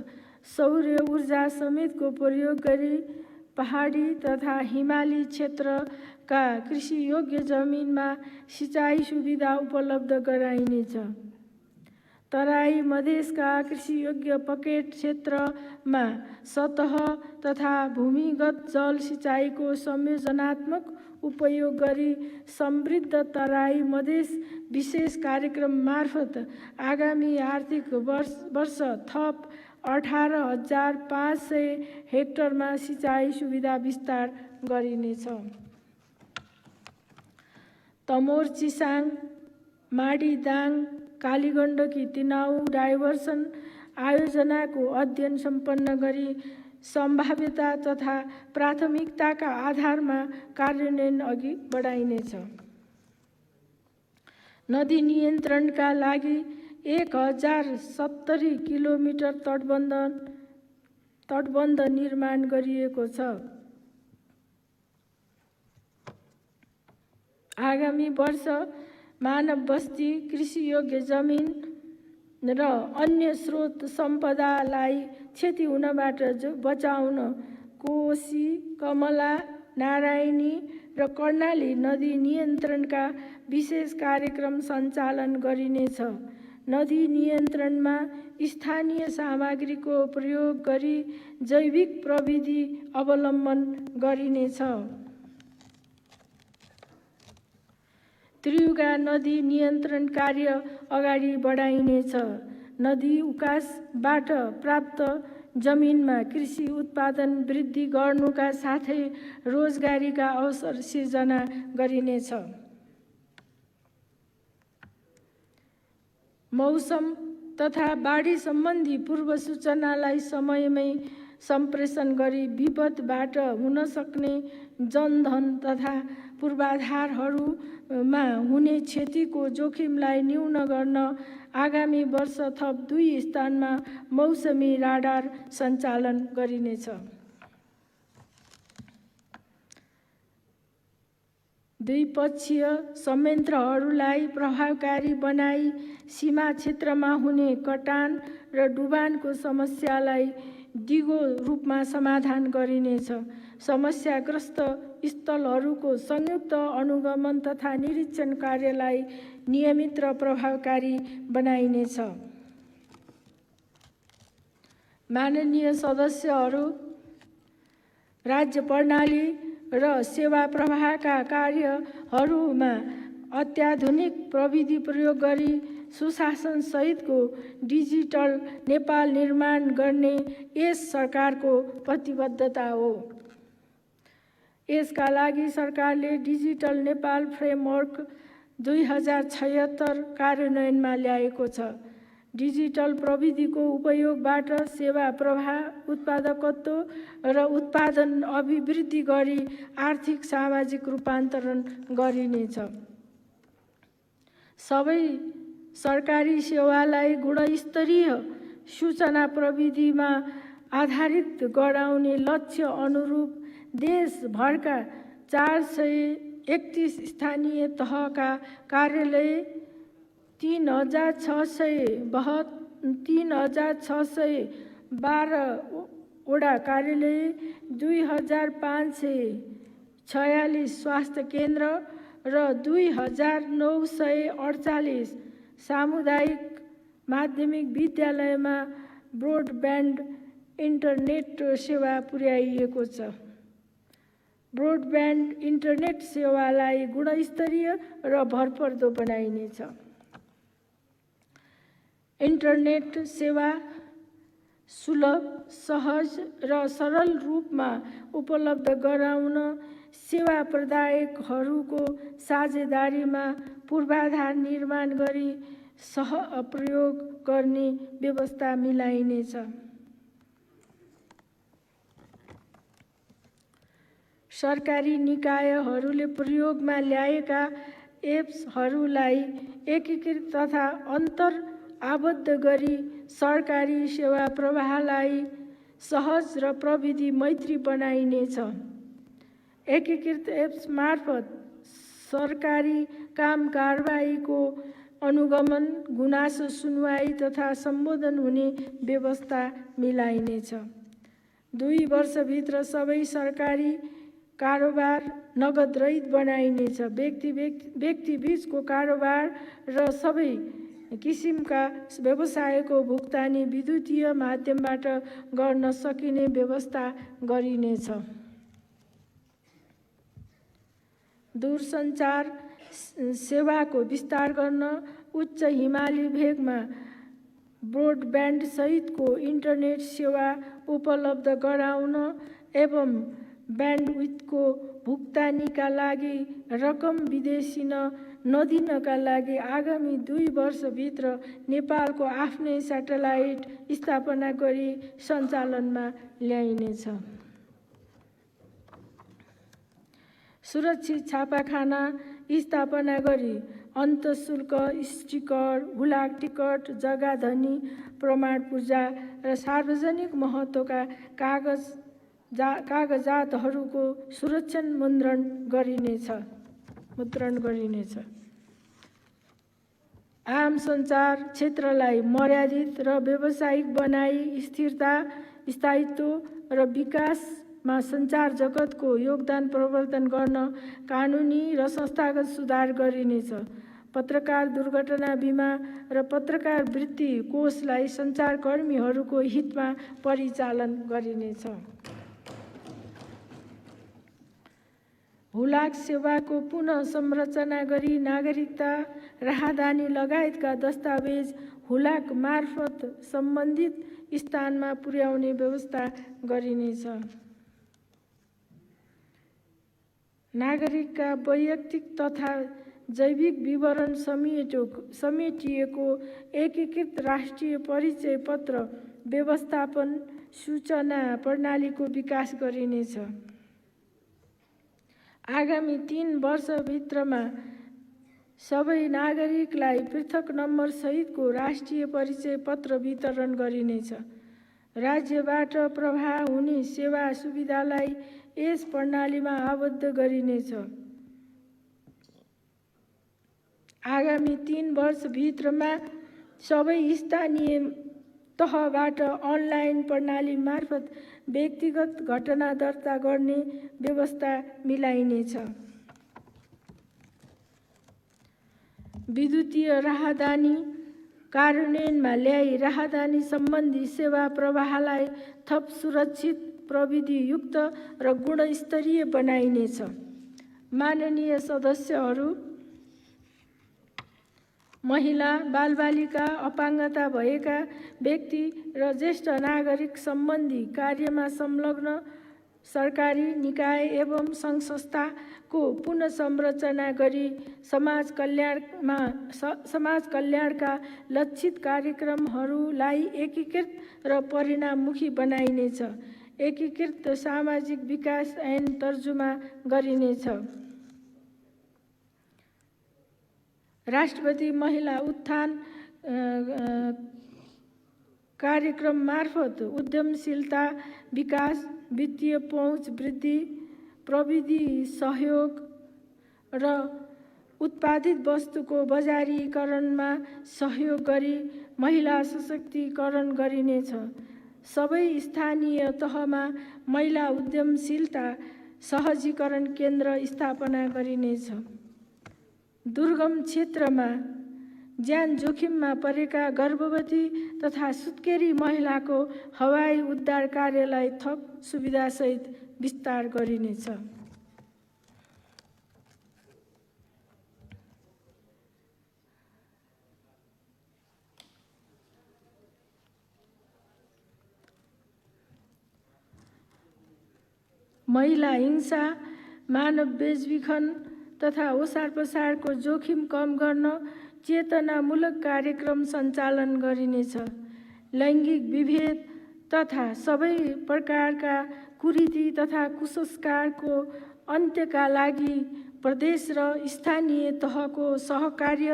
Speaker 1: सौर्य ऊर्जा समेतको प्रयोग गरी पहाडी तथा हिमाली क्षेत्रका कृषियोग्य जमिनमा सिँचाइ सुविधा उपलब्ध गराइनेछ। तराई मधेसका कृषियोग्य पकेट क्षेत्रमा सतह तथा भूमिगत जल सिँचाइको संयोजनात्मक उपयोग गरी समृद्ध तराई मधेस विशेष कार्यक्रम मार्फत आगामी आर्थिक वर्ष थप 18,500 हेक्टरमा सिँचाइ सुविधा विस्तार गरिनेछ। तमोर चिसाङ माडीदाङ कालीगण्डकी तिनाउ डाइभर्सन आयोजनाको अध्ययन सम्पन्न गरी सम्भाव्यता तथा प्राथमिकताका आधारमा कार्यान्वयन अघि बढाइनेछ। नदी नियन्त्रणका लागि 1070 किलोमिटर तटबन्ध निर्माण गरिएको छ। आगामी वर्ष मानव बस्ती, कृषियोग्य जमिन र अन्य स्रोत सम्पदालाई क्षति हुनबाट बचाउन कोशी, कमला, नारायणी र कर्णाली नदी नियन्त्रणका विशेष कार्यक्रम सञ्चालन गरिनेछ। नदी नियन्त्रणमा स्थानीय सामग्रीको प्रयोग गरी जैविक प्रविधि अवलम्बन गरिनेछ। त्रियुगा नदी नियन्त्रण कार्य अगाडि बढाइनेछ। नदी उकासबाट प्राप्त जमिनमा कृषि उत्पादन वृद्धि गर्नुका साथै रोजगारीका अवसर सिर्जना गरिनेछ। मौसम तथा बाढी सम्बन्धी पूर्व सूचनालाई समयमै सम्प्रेषण गरी विपदबाट हुन सक्ने जनधन तथा पूर्वाधारहरूमा हुने क्षतिको जोखिमलाई न्यून गर्न आगामी वर्ष थप 2 स्थानमा मौसमी राडार सञ्चालन गरिनेछ। द्विपक्षीय संयन्त्रहरूलाई प्रभावकारी बनाई सीमा क्षेत्रमा हुने कटान र डुबानको समस्यालाई दिगो रूपमा समाधान गरिनेछ। समस्याग्रस्त स्थलहरूको संयुक्त अनुगमन तथा निरीक्षण कार्यलाई नियमित र प्रभावकारी बनाइनेछ। माननीय सदस्यहरू, राज्य प्रणाली र सेवा प्रवाहका कार्यहरूमा अत्याधुनिक प्रविधि प्रयोग गरी सुशासन सहितको डिजिटल नेपाल निर्माण गर्ने यस सरकारको प्रतिबद्धता हो। यसका लागि सरकारले डिजिटल नेपाल फ्रेमवर्क 2076 कार्यान्वयनमा ल्याएको छ। डिजिटल प्रविधिको उपयोगबाट सेवा प्रवाह, उत्पादकत्व र उत्पादन अभिवृद्धि गरी आर्थिक सामाजिक रूपान्तरण गरिनेछ। सबै सरकारी सेवालाई गुणस्तरीय सूचना प्रविधिमा आधारित गराउने लक्ष्य अनुरूप देशभरका 431 स्थानीय तहका कार्यालय, 3612 वडा कार्यालय, 2546 स्वास्थ्य केन्द्र र 2948 सामुदायिक माध्यमिक विद्यालयमा ब्रोडब्यान्ड इन्टरनेट सेवा पुर्याइएको छ। ब्रोडब्यान्ड इन्टरनेट सेवालाई गुणस्तरीय र भरपर्दो बनाइनेछ। इन्टरनेट सेवा सुलभ, सहज र सरल रूपमा उपलब्ध गराउन सेवा प्रदायकहरूको साझेदारीमा पूर्वाधार निर्माण गरी सहप्रयोग गर्ने व्यवस्था मिलाइनेछ। सरकारी निकायहरूले प्रयोगमा ल्याएका एप्सहरूलाई एकीकृत तथा अन्तर आबद्ध गरी सरकारी सेवा प्रवाहलाई सहज र प्रविधि मैत्री बनाइनेछ। एकीकृत एप्स मार्फत सरकारी काम कारबाहीको अनुगमन, गुनासो सुनवाई तथा सम्बोधन हुने व्यवस्था मिलाइनेछ। 2 वर्षभित्र सबै सरकारी कारोबार नगद रहित बनाइनेछ। व्यक्ति बीचको कारोबार र सबै किसिमका व्यवसायको भुक्तानी विद्युतीय माध्यमबाट गर्न सकिने व्यवस्था गरिनेछ। दूरसञ्चार सेवाको विस्तार गर्न उच्च हिमाली भेगमा ब्रोडब्यान्ड सहितको इन्टरनेट सेवा उपलब्ध गराउन एवं ब्यान्डविड्थको भुक्तानीका लागि रकम विदेशी नदिनका लागि आगामी 2 वर्षभित्र नेपालको आफ्नै स्याटेलाइट स्थापना गरी सञ्चालनमा ल्याइनेछ। सुरक्षित छापाखाना स्थापना गरी अन्तःशुल्क, स्टिकर, हुलाक टिकट, जग्गा धनी प्रमाणपूर्जा र सार्वजनिक महत्त्वका कागजातहरूको सुरक्षण मुद्रण गरिनेछ। आम सञ्चार क्षेत्रलाई मर्यादित र व्यावसायिक बनाई स्थिरता, स्थायित्व र विकासमा सञ्चार जगतको योगदान प्रवर्धन गर्न कानुनी र संस्थागत सुधार गरिनेछ। पत्रकार दुर्घटना बिमा र पत्रकार वृत्ति कोषलाई सञ्चारकर्मीहरूको हितमा परिचालन गरिनेछ। हुलाक सेवाको पुनः संरचना गरी नागरिकता, राहदानी लगायतका दस्तावेज हुलाक मार्फत सम्बन्धित स्थानमा पुर्याउने व्यवस्था गरिनेछ। नागरिकका वैयक्तिक तथा जैविक विवरण समेटिएको एकीकृत राष्ट्रिय परिचय पत्र व्यवस्थापन सूचना प्रणालीको विकास गरिनेछ। आगामी 3 वर्षभित्रमा सबै नागरिकलाई पृथक नम्बर सहितको राष्ट्रिय परिचय पत्र वितरण गरिनेछ। राज्यबाट प्रवाह हुने सेवा सुविधालाई यस प्रणालीमा आबद्ध गरिनेछ। आगामी 3 वर्षभित्रमा सबै स्थानीय तहबाट अनलाइन प्रणाली मार्फत व्यक्तिगत घटना दर्ता गर्ने व्यवस्था मिलाइनेछ। विद्युतीय राहदानी कार्यान्वयनमा ल्याई राहदानी सम्बन्धी सेवा प्रवाहलाई थप सुरक्षित, प्रविधियुक्त र गुणस्तरीय बनाइनेछ। माननीय सदस्यहरू, महिला, बालबालिका, अपाङ्गता भएका व्यक्ति र ज्येष्ठ नागरिक सम्बन्धी कार्यमा संलग्न सरकारी निकाय एवं सङ्घ संस्थाको पुनः संरचना गरी समाज कल्याणका लक्षित कार्यक्रमहरूलाई एकीकृत र परिणाममुखी बनाइनेछ। एकीकृत सामाजिक विकास ऐन तर्जुमा गरिनेछ। राष्ट्रपति महिला उत्थान कार्यक्रम मार्फत उद्यमशीलता विकास, वित्तीय पहुँच वृद्धि, प्रविधि सहयोग र उत्पादित वस्तुको बजारीकरणमा सहयोग गरी महिला सशक्तिकरण गरिनेछ। सबै स्थानीय तहमा महिला उद्यमशीलता सहजीकरण केन्द्र स्थापना गरिनेछ। दुर्गम क्षेत्रमा ज्यान जोखिममा परेका गर्भवती तथा सुत्केरी महिलाको हवाई उद्धार कार्यलाई थप सुविधासहित विस्तार गरिनेछ। महिला हिंसा, मानव बेचबिखन तथा ओसार पसारको जोखिम कम गर्न चेतनामूलक कार्यक्रम सञ्चालन गरिनेछ। लैङ्गिक विभेद तथा सबै प्रकारका कुरीति तथा कुसंस्कारको अन्त्यका लागि प्रदेश र स्थानीय तहको सहकार्य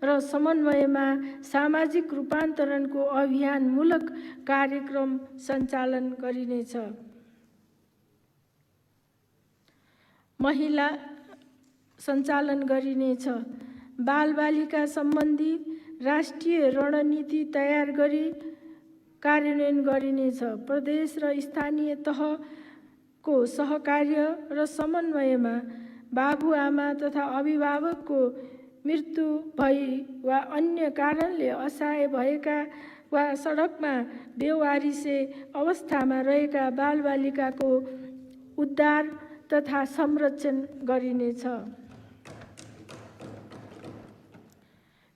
Speaker 1: र समन्वयमा सामाजिक रूपान्तरणको अभियानमूलक कार्यक्रम सञ्चालन गरिनेछ। बालबालिका सम्बन्धी राष्ट्रिय रणनीति तयार गरी कार्यान्वयन गरिनेछ। प्रदेश र स्थानीय तहको सहकार्य र समन्वयमा बाबुआमा तथा अभिभावकको मृत्यु भई वा अन्य कारणले असहाय भएका वा सडकमा बेवारिसे अवस्थामा रहेका बालबालिकाको उद्धार तथा संरक्षण गरिनेछ।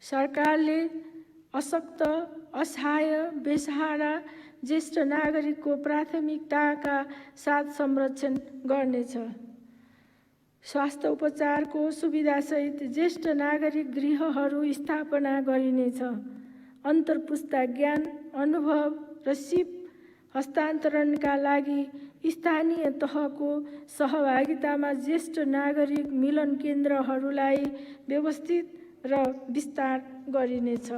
Speaker 1: सरकारले अशक्त, असहाय, बेसहारा ज्येष्ठ नागरिकको प्राथमिकताका साथ संरक्षण गर्नेछ। स्वास्थ्य उपचारको सुविधासहित ज्येष्ठ नागरिक गृहहरू स्थापना गरिनेछ। अन्तर्पुस्ता ज्ञान, अनुभव र सिप हस्तान्तरणका लागि स्थानीय तहको सहभागितामा ज्येष्ठ नागरिक मिलन केन्द्रहरूलाई व्यवस्थित र विस्तार गरिनेछ।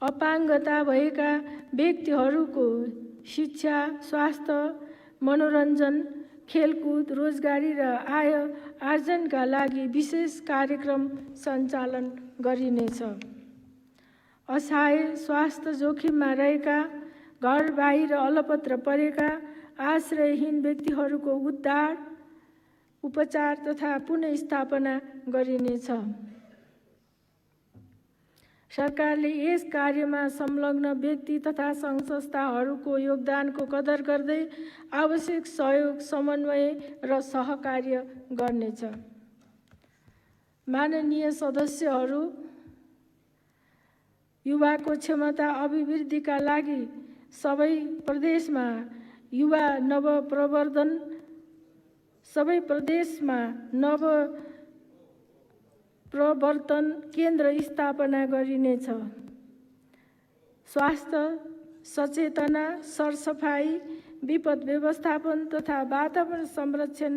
Speaker 1: अपाङ्गता भएका व्यक्तिहरूको शिक्षा, स्वास्थ्य, मनोरञ्जन, खेलकुद, रोजगारी र आय आर्जनका लागि विशेष कार्यक्रम सञ्चालन गरिनेछ। असहाय, स्वास्थ्य जोखिममा रहेका, घर बाहिर अलपत्र परेका आश्रयहीन व्यक्तिहरूको उद्धार, उपचार तथा पुनर्स्थापना गरिनेछ। सरकारले यस कार्यमा संलग्न व्यक्ति तथा सङ्घ संस्थाहरूको योगदानको कदर गर्दै आवश्यक सहयोग, समन्वय र सहकार्य गर्नेछ। माननीय सदस्यहरू, युवाको क्षमता अभिवृद्धिका लागि सबै प्रदेशमा युवा नवप्रवर्धन सबै प्रदेशमा नवप्रवर्तन केन्द्र स्थापना गरिनेछ। स्वास्थ्य सचेतना, सरसफाई, विपद व्यवस्थापन तथा वातावरण संरक्षण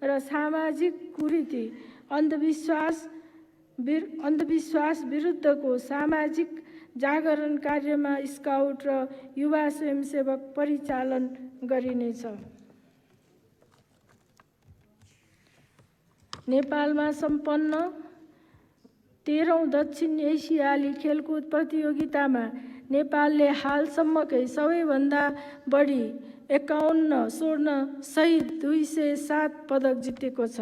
Speaker 1: र सामाजिक कुरीति अन्धविश्वास विरुद्धको सामाजिक जागरण कार्यमा स्काउट र युवा स्वयंसेवक परिचालन गरिनेछ। नेपालमा सम्पन्न 13औं दक्षिण एसियाली खेलकुद प्रतियोगितामा नेपालले हालसम्मकै सबैभन्दा बढी 51 स्वर्ण सहित 207 पदक जितेको छ।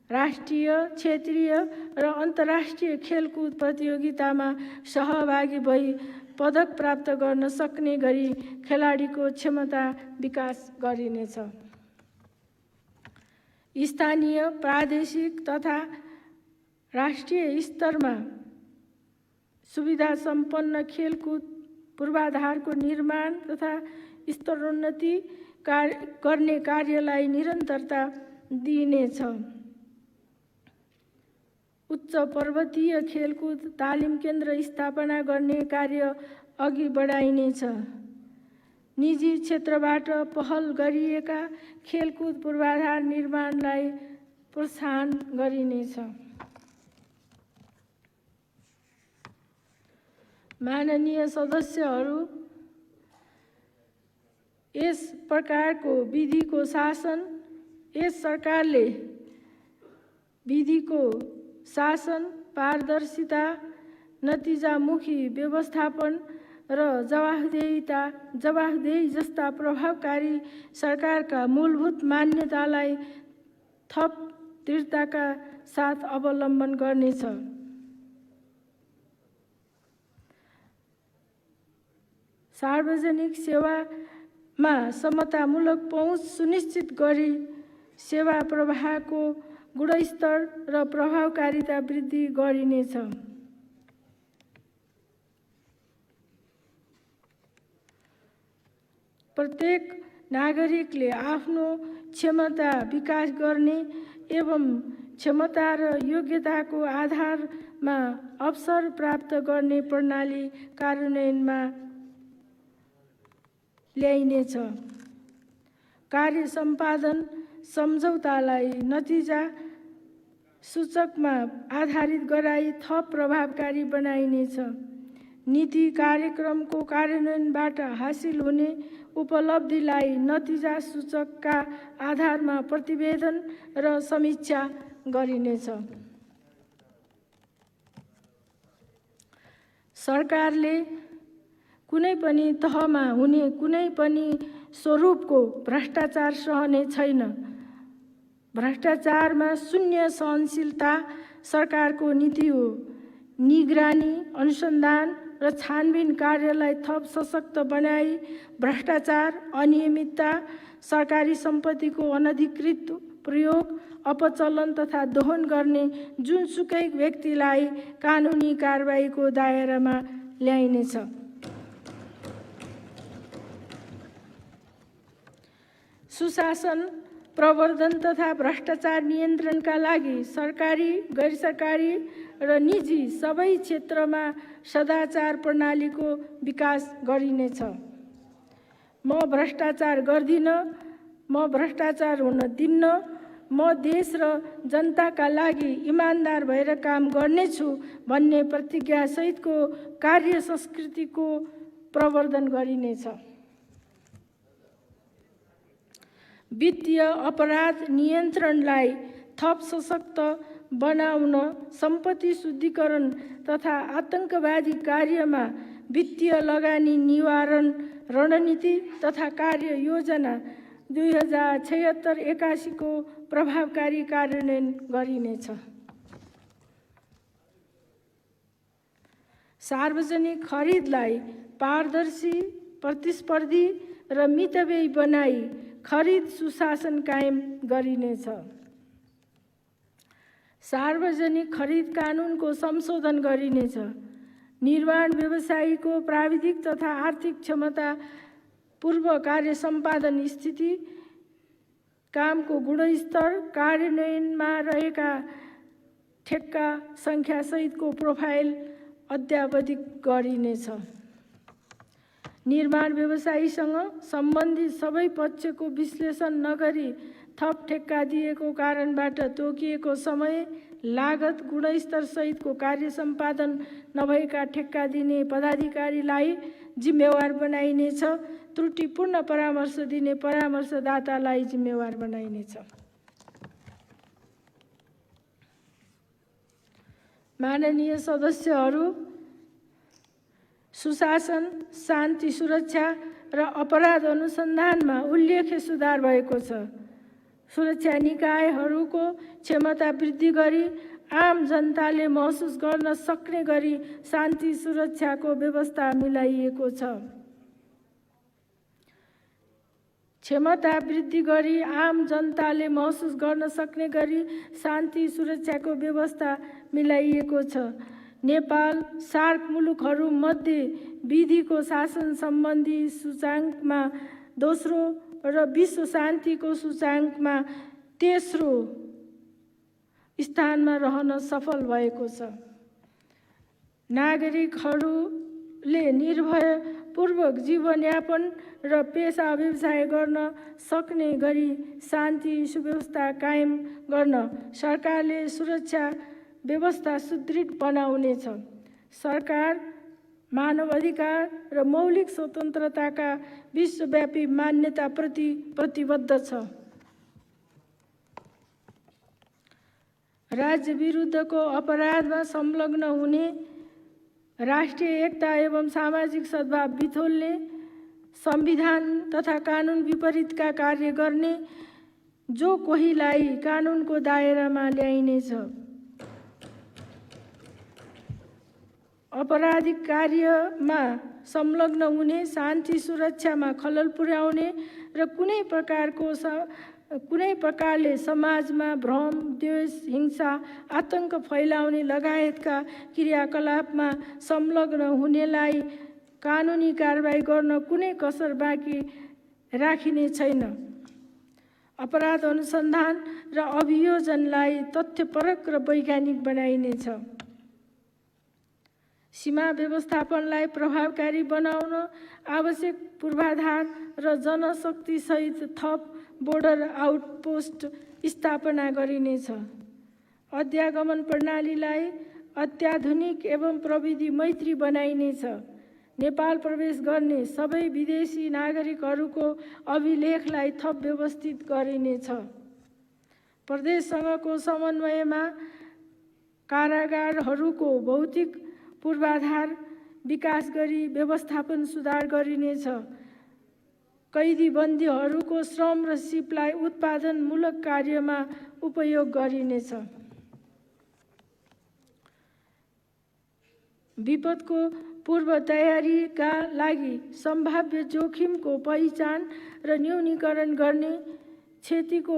Speaker 1: राष्ट्रिय, क्षेत्रीय र अन्तर्राष्ट्रिय खेलकुद प्रतियोगितामा सहभागी भई पदक प्राप्त गर्न सक्ने गरी खेलाडीको क्षमता विकास गरिनेछ। स्थानीय, प्रादेशिक तथा राष्ट्रिय स्तरमा सुविधा सम्पन्न खेलकुद पूर्वाधारको निर्माण तथा स्तरोन्नति गर्ने कार्यलाई निरन्तरता दिइनेछ। उच्च पर्वतीय खेलकुद तालिम केन्द्र स्थापना गर्ने कार्य अघि बढाइनेछ। निजी क्षेत्रबाट पहल गरिएका खेलकुद पूर्वाधार निर्माणलाई प्रोत्साहन गरिनेछ। माननीय सदस्यहरू, यस प्रकारको विधिको शासन यस सरकारले विधिको शासन, पारदर्शिता, नतिजामुखी व्यवस्थापन र जवाफदेही जस्ता प्रभावकारी सरकारका मूलभूत मान्यतालाई थप दृढताका साथ अवलम्बन गर्नेछ। सार्वजनिक सेवामा समतामूलक पहुँच सुनिश्चित गरी सेवा प्रवाहको गुणस्तर र प्रभावकारिता वृद्धि गरिनेछ। प्रत्येक नागरिकले आफ्नो क्षमता विकास गर्ने एवं क्षमता र योग्यताको आधारमा अवसर प्राप्त गर्ने प्रणाली कार्यान्वयनमा ल्याइनेछ। कार्य सम्पादन सम्झौतालाई नतिजा सूचकमा आधारित गराई थप प्रभावकारी बनाइनेछ। नीति कार्यक्रमको कार्यान्वयनबाट हासिल हुने उपलब्धिलाई नतिजा सूचकका आधारमा प्रतिवेदन र समीक्षा गरिनेछ। सरकारले कुनै पनि तहमा हुने कुनै पनि स्वरूपको भ्रष्टाचार सहने छैन। भ्रष्टाचारमा शून्य सहनशीलता सरकारको नीति हो। निगरानी, अनुसन्धान र छानबिन कार्यलाई थप सशक्त बनाई भ्रष्टाचार, अनियमितता, सरकारी सम्पत्तिको अनधिकृत प्रयोग, अपचलन तथा दोहन गर्ने जुनसुकै व्यक्तिलाई कानुनी कारबाहीको दायरामा ल्याइनेछ। सुशासन, प्रवर्धन तथा भ्रष्टाचार नियन्त्रणका लागि सरकारी, गैरसरकारी र निजी सबै क्षेत्रमा सदाचार प्रणालीको विकास गरिनेछ। म भ्रष्टाचार गर्दिन, म भ्रष्टाचार हुन दिन्न, म देश र जनताका लागि इमान्दार भएर काम गर्नेछु भन्ने प्रतिज्ञासहितको कार्य संस्कृतिको प्रवर्धन गरिनेछ। वित्तीय अपराध नियन्त्रणलाई थप सशक्त बनाउन सम्पत्ति शुद्धिकरण तथा आतंकवादी कार्यमा वित्तीय लगानी निवारण रणनीति तथा कार्य योजना 2076-81 को प्रभावकारी कार्यान्वयन गरिनेछ। सार्वजनिक खरिदलाई पारदर्शी, प्रतिस्पर्धी र मितव्ययी बनाई खरिद सुशासन कायम गरिनेछ। सार्वजनिक खरिद कानुनको संशोधन गरिनेछ। निर्माण व्यवसायीको प्राविधिक तथा आर्थिक क्षमता पूर्व कार्य सम्पादन स्थिति, कामको गुणस्तर, कार्यान्वयनमा रहेका ठेक्का सङ्ख्या सहितको प्रोफाइल अद्यावधिक गरिनेछ। निर्माण व्यवसायीसँग सम्बन्धित सबै पक्षको विश्लेषण नगरी थप ठेक्का दिएको कारणबाट तोकिएको समय, लागत, गुणस्तर सहितको कार्य सम्पादन नभएका ठेक्का दिने पदाधिकारीलाई जिम्मेवार बनाइनेछ। त्रुटिपूर्ण परामर्श दिने परामर्शदातालाई जिम्मेवार बनाइनेछ। माननीय सदस्यहरू, सुशासन, शान्ति, सुरक्षा र अपराध अनुसन्धानमा उल्लेख्य सुधार भएको छ। सुरक्षा निकायहरूको क्षमता वृद्धि गरी आम जनताले महसुस गर्न सक्ने गरी शान्ति सुरक्षाको व्यवस्था मिलाइएको छ। क्षमता वृद्धि गरी आम जनताले महसुस गर्न सक्ने गरी शान्ति सुरक्षाको व्यवस्था मिलाइएको छ। नेपाल सार्क मुलुकहरूमध्ये विधिको शासन सम्बन्धी सूचाङ्कमा दोस्रो र विश्व शान्तिको सूचाङ्कमा तेस्रो स्थानमा रहन सफल भएको छ। नागरिकहरूले निर्भयपूर्वक जीवनयापन र पेशा व्यवसाय गर्न सक्ने गरी शान्ति सुव्यवस्था कायम गर्न सरकारले सुरक्षा व्यवस्था सुदृढ बनाउनेछ। सरकार मानवाधिकार र मौलिक स्वतन्त्रताका विश्वव्यापी मान्यताप्रति प्रतिबद्ध छ। राज्य विरुद्धको अपराधमा संलग्न हुने, राष्ट्रिय एकता एवं सामाजिक सद्भाव बिथोल्ने, संविधान तथा कानुन विपरीतका कार्य गर्ने जो कोहीलाई कानुनको दायरामा ल्याइनेछ। अपराधिक कार्यमा संलग्न हुने, शान्ति सुरक्षामा खलल पुर्याउने र कुनै प्रकारले समाजमा भ्रम, द्वेष, हिंसा, आतंक फैलाउने लगायतका क्रियाकलापमा संलग्न हुनेलाई कानुनी कारबाही गर्न कुनै कसर बाँकी राखिने छैन। अपराध अनुसन्धान र अभियोजनलाई तथ्यपरक र वैज्ञानिक बनाइनेछ। सीमा व्यवस्थापनलाई प्रभावकारी बनाउन आवश्यक पूर्वाधार र जनशक्ति सहित थप बोर्डर आउटपोस्ट स्थापना गरिनेछ। अध्यागमन प्रणालीलाई अत्याधुनिक एवं प्रविधि मैत्री बनाइनेछ। नेपाल प्रवेश गर्ने सबै विदेशी नागरिकहरूको अभिलेखलाई थप व्यवस्थित गरिनेछ। प्रदेशसँगको समन्वयमा कारागारहरूको भौतिक पूर्वाधार विकास गरी व्यवस्थापन सुधार गरिनेछ। कैदी बन्दीहरूको श्रम र सिपलाई उत्पादनमूलक कार्यमा उपयोग गरिनेछ। विपदको पूर्व तयारीका लागि सम्भाव्य जोखिमको पहिचान र न्यूनीकरण गर्ने, क्षतिको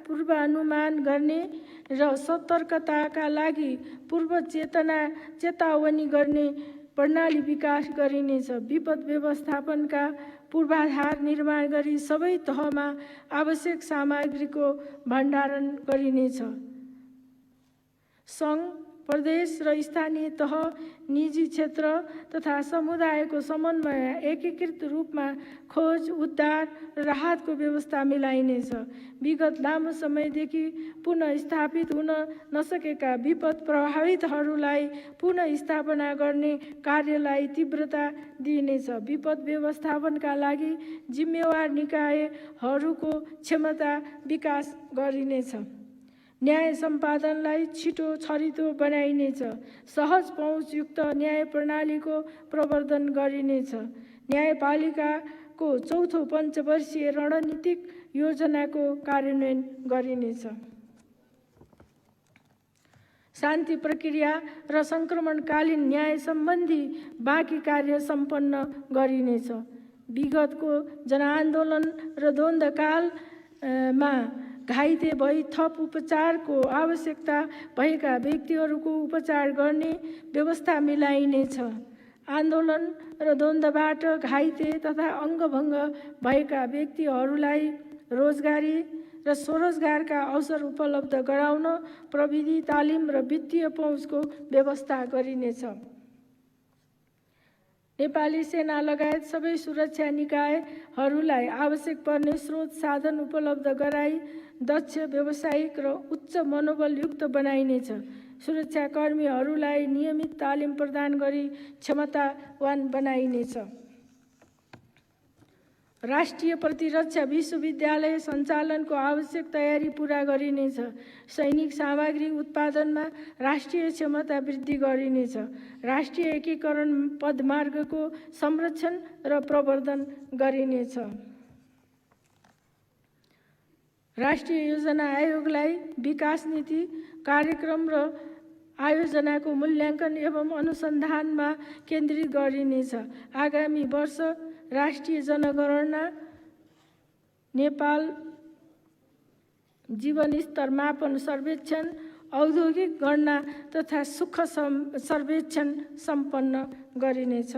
Speaker 1: पूर्वानुमान गर्ने र सतर्कताका लागि पूर्व चेतावनी गर्ने प्रणाली विकास गरिनेछ। विपद व्यवस्थापनका पूर्वाधार निर्माण गरी सबै तहमा आवश्यक सामग्रीको भण्डारण गरिनेछ। सङ्घ, प्रदेश र स्थानीय तह, निजी क्षेत्र तथा समुदायको समन्वय एकीकृत रूपमा खोज, उद्धार र राहतको व्यवस्था मिलाइनेछ। विगत लामो समयदेखि पुनः स्थापित हुन नसकेका विपद प्रभावितहरूलाई पुनः स्थापना गर्ने कार्यलाई तीव्रता दिइनेछ। विपद व्यवस्थापनका लागि जिम्मेवार निकायहरूको क्षमता विकास गरिनेछ। न्याय सम्पादनलाई छिटो छरितो बनाइनेछ। सहज पहुँचयुक्त न्याय प्रणालीको प्रवर्धन गरिनेछ। न्यायपालिकाको चौथो पञ्चवर्षीय रणनीतिक योजनाको कार्यान्वयन गरिनेछ। शान्ति प्रक्रिया र सङ्क्रमणकालीन न्याय सम्बन्धी बाँकी कार्य सम्पन्न गरिनेछ। विगतको जनआन्दोलन र द्वन्द्वकालमा घाइते भई थप उपचारको आवश्यकता भएका व्यक्तिहरूको उपचार गर्ने व्यवस्था मिलाइनेछ। आन्दोलन र द्वन्द्वबाट घाइते तथा अङ्गभङ्ग भएका व्यक्तिहरूलाई रोजगारी र स्वरोजगारका अवसर उपलब्ध गराउन प्रविधि तालिम र वित्तीय पहुँचको व्यवस्था गरिनेछ। नेपाली सेना लगायत सबै सुरक्षा निकायहरूलाई आवश्यक पर्ने स्रोत साधन उपलब्ध गराई दक्ष, व्यावसायिक र उच्च मनोबलयुक्त बनाइनेछ। सुरक्षाकर्मीहरूलाई नियमित तालिम प्रदान गरी क्षमतावान बनाइनेछ। राष्ट्रिय प्रतिरक्षा विश्वविद्यालय सञ्चालनको आवश्यक तयारी पूरा गरिनेछ। सैनिक सामग्री उत्पादनमा राष्ट्रिय क्षमता वृद्धि गरिनेछ। राष्ट्रिय एकीकरण पदमार्गको संरक्षण र प्रवर्धन गरिनेछ। राष्ट्रिय योजना आयोगलाई विकास नीति, कार्यक्रम र आयोजनाको मूल्याङ्कन एवं अनुसन्धानमा केन्द्रित गरिनेछ। आगामी वर्ष राष्ट्रिय जनगणना, नेपाल जीवनस्तर मापन सर्वेक्षण, औद्योगिक गणना तथा सुख सर्वेक्षण सम्पन्न गरिनेछ।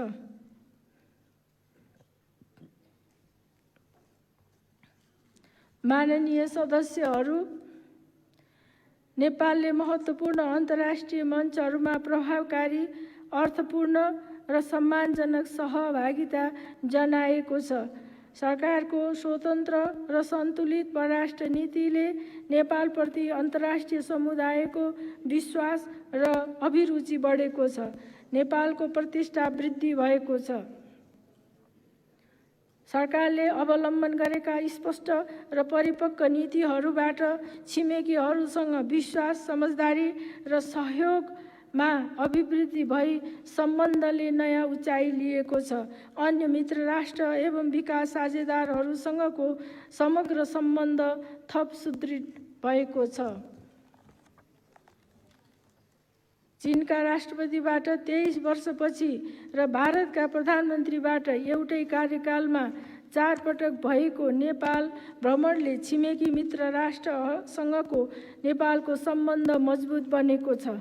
Speaker 1: माननीय सदस्यहरू, नेपालले महत्त्वपूर्ण अन्तर्राष्ट्रिय मञ्चहरूमा प्रभावकारी, अर्थपूर्ण र सम्मानजनक सहभागिता जनाएको छ। सरकारको स्वतन्त्र र सन्तुलित परराष्ट्र नीतिले नेपालप्रति अन्तर्राष्ट्रिय समुदायको विश्वास र अभिरुचि बढेको छ। नेपालको प्रतिष्ठा वृद्धि भएको छ। सरकारले अवलम्बन गरेका स्पष्ट र परिपक्व नीतिहरूबाट छिमेकीहरूसँग विश्वास, समझदारी र सहयोगमा अभिवृद्धि भई सम्बन्धले नयाँ उचाइ लिएको छ। अन्य मित्र राष्ट्र एवं विकास साझेदारहरूसँगको समग्र सम्बन्ध थप सुदृढ भएको छ। चीनका राष्ट्रपतिबाट 23 वर्षपछि र भारतका प्रधानमन्त्रीबाट एउटै कार्यकालमा 4 पटक भएको नेपाल भ्रमणले छिमेकी मित्र राष्ट्रसँगको नेपालको सम्बन्ध मजबुत बनेको छ।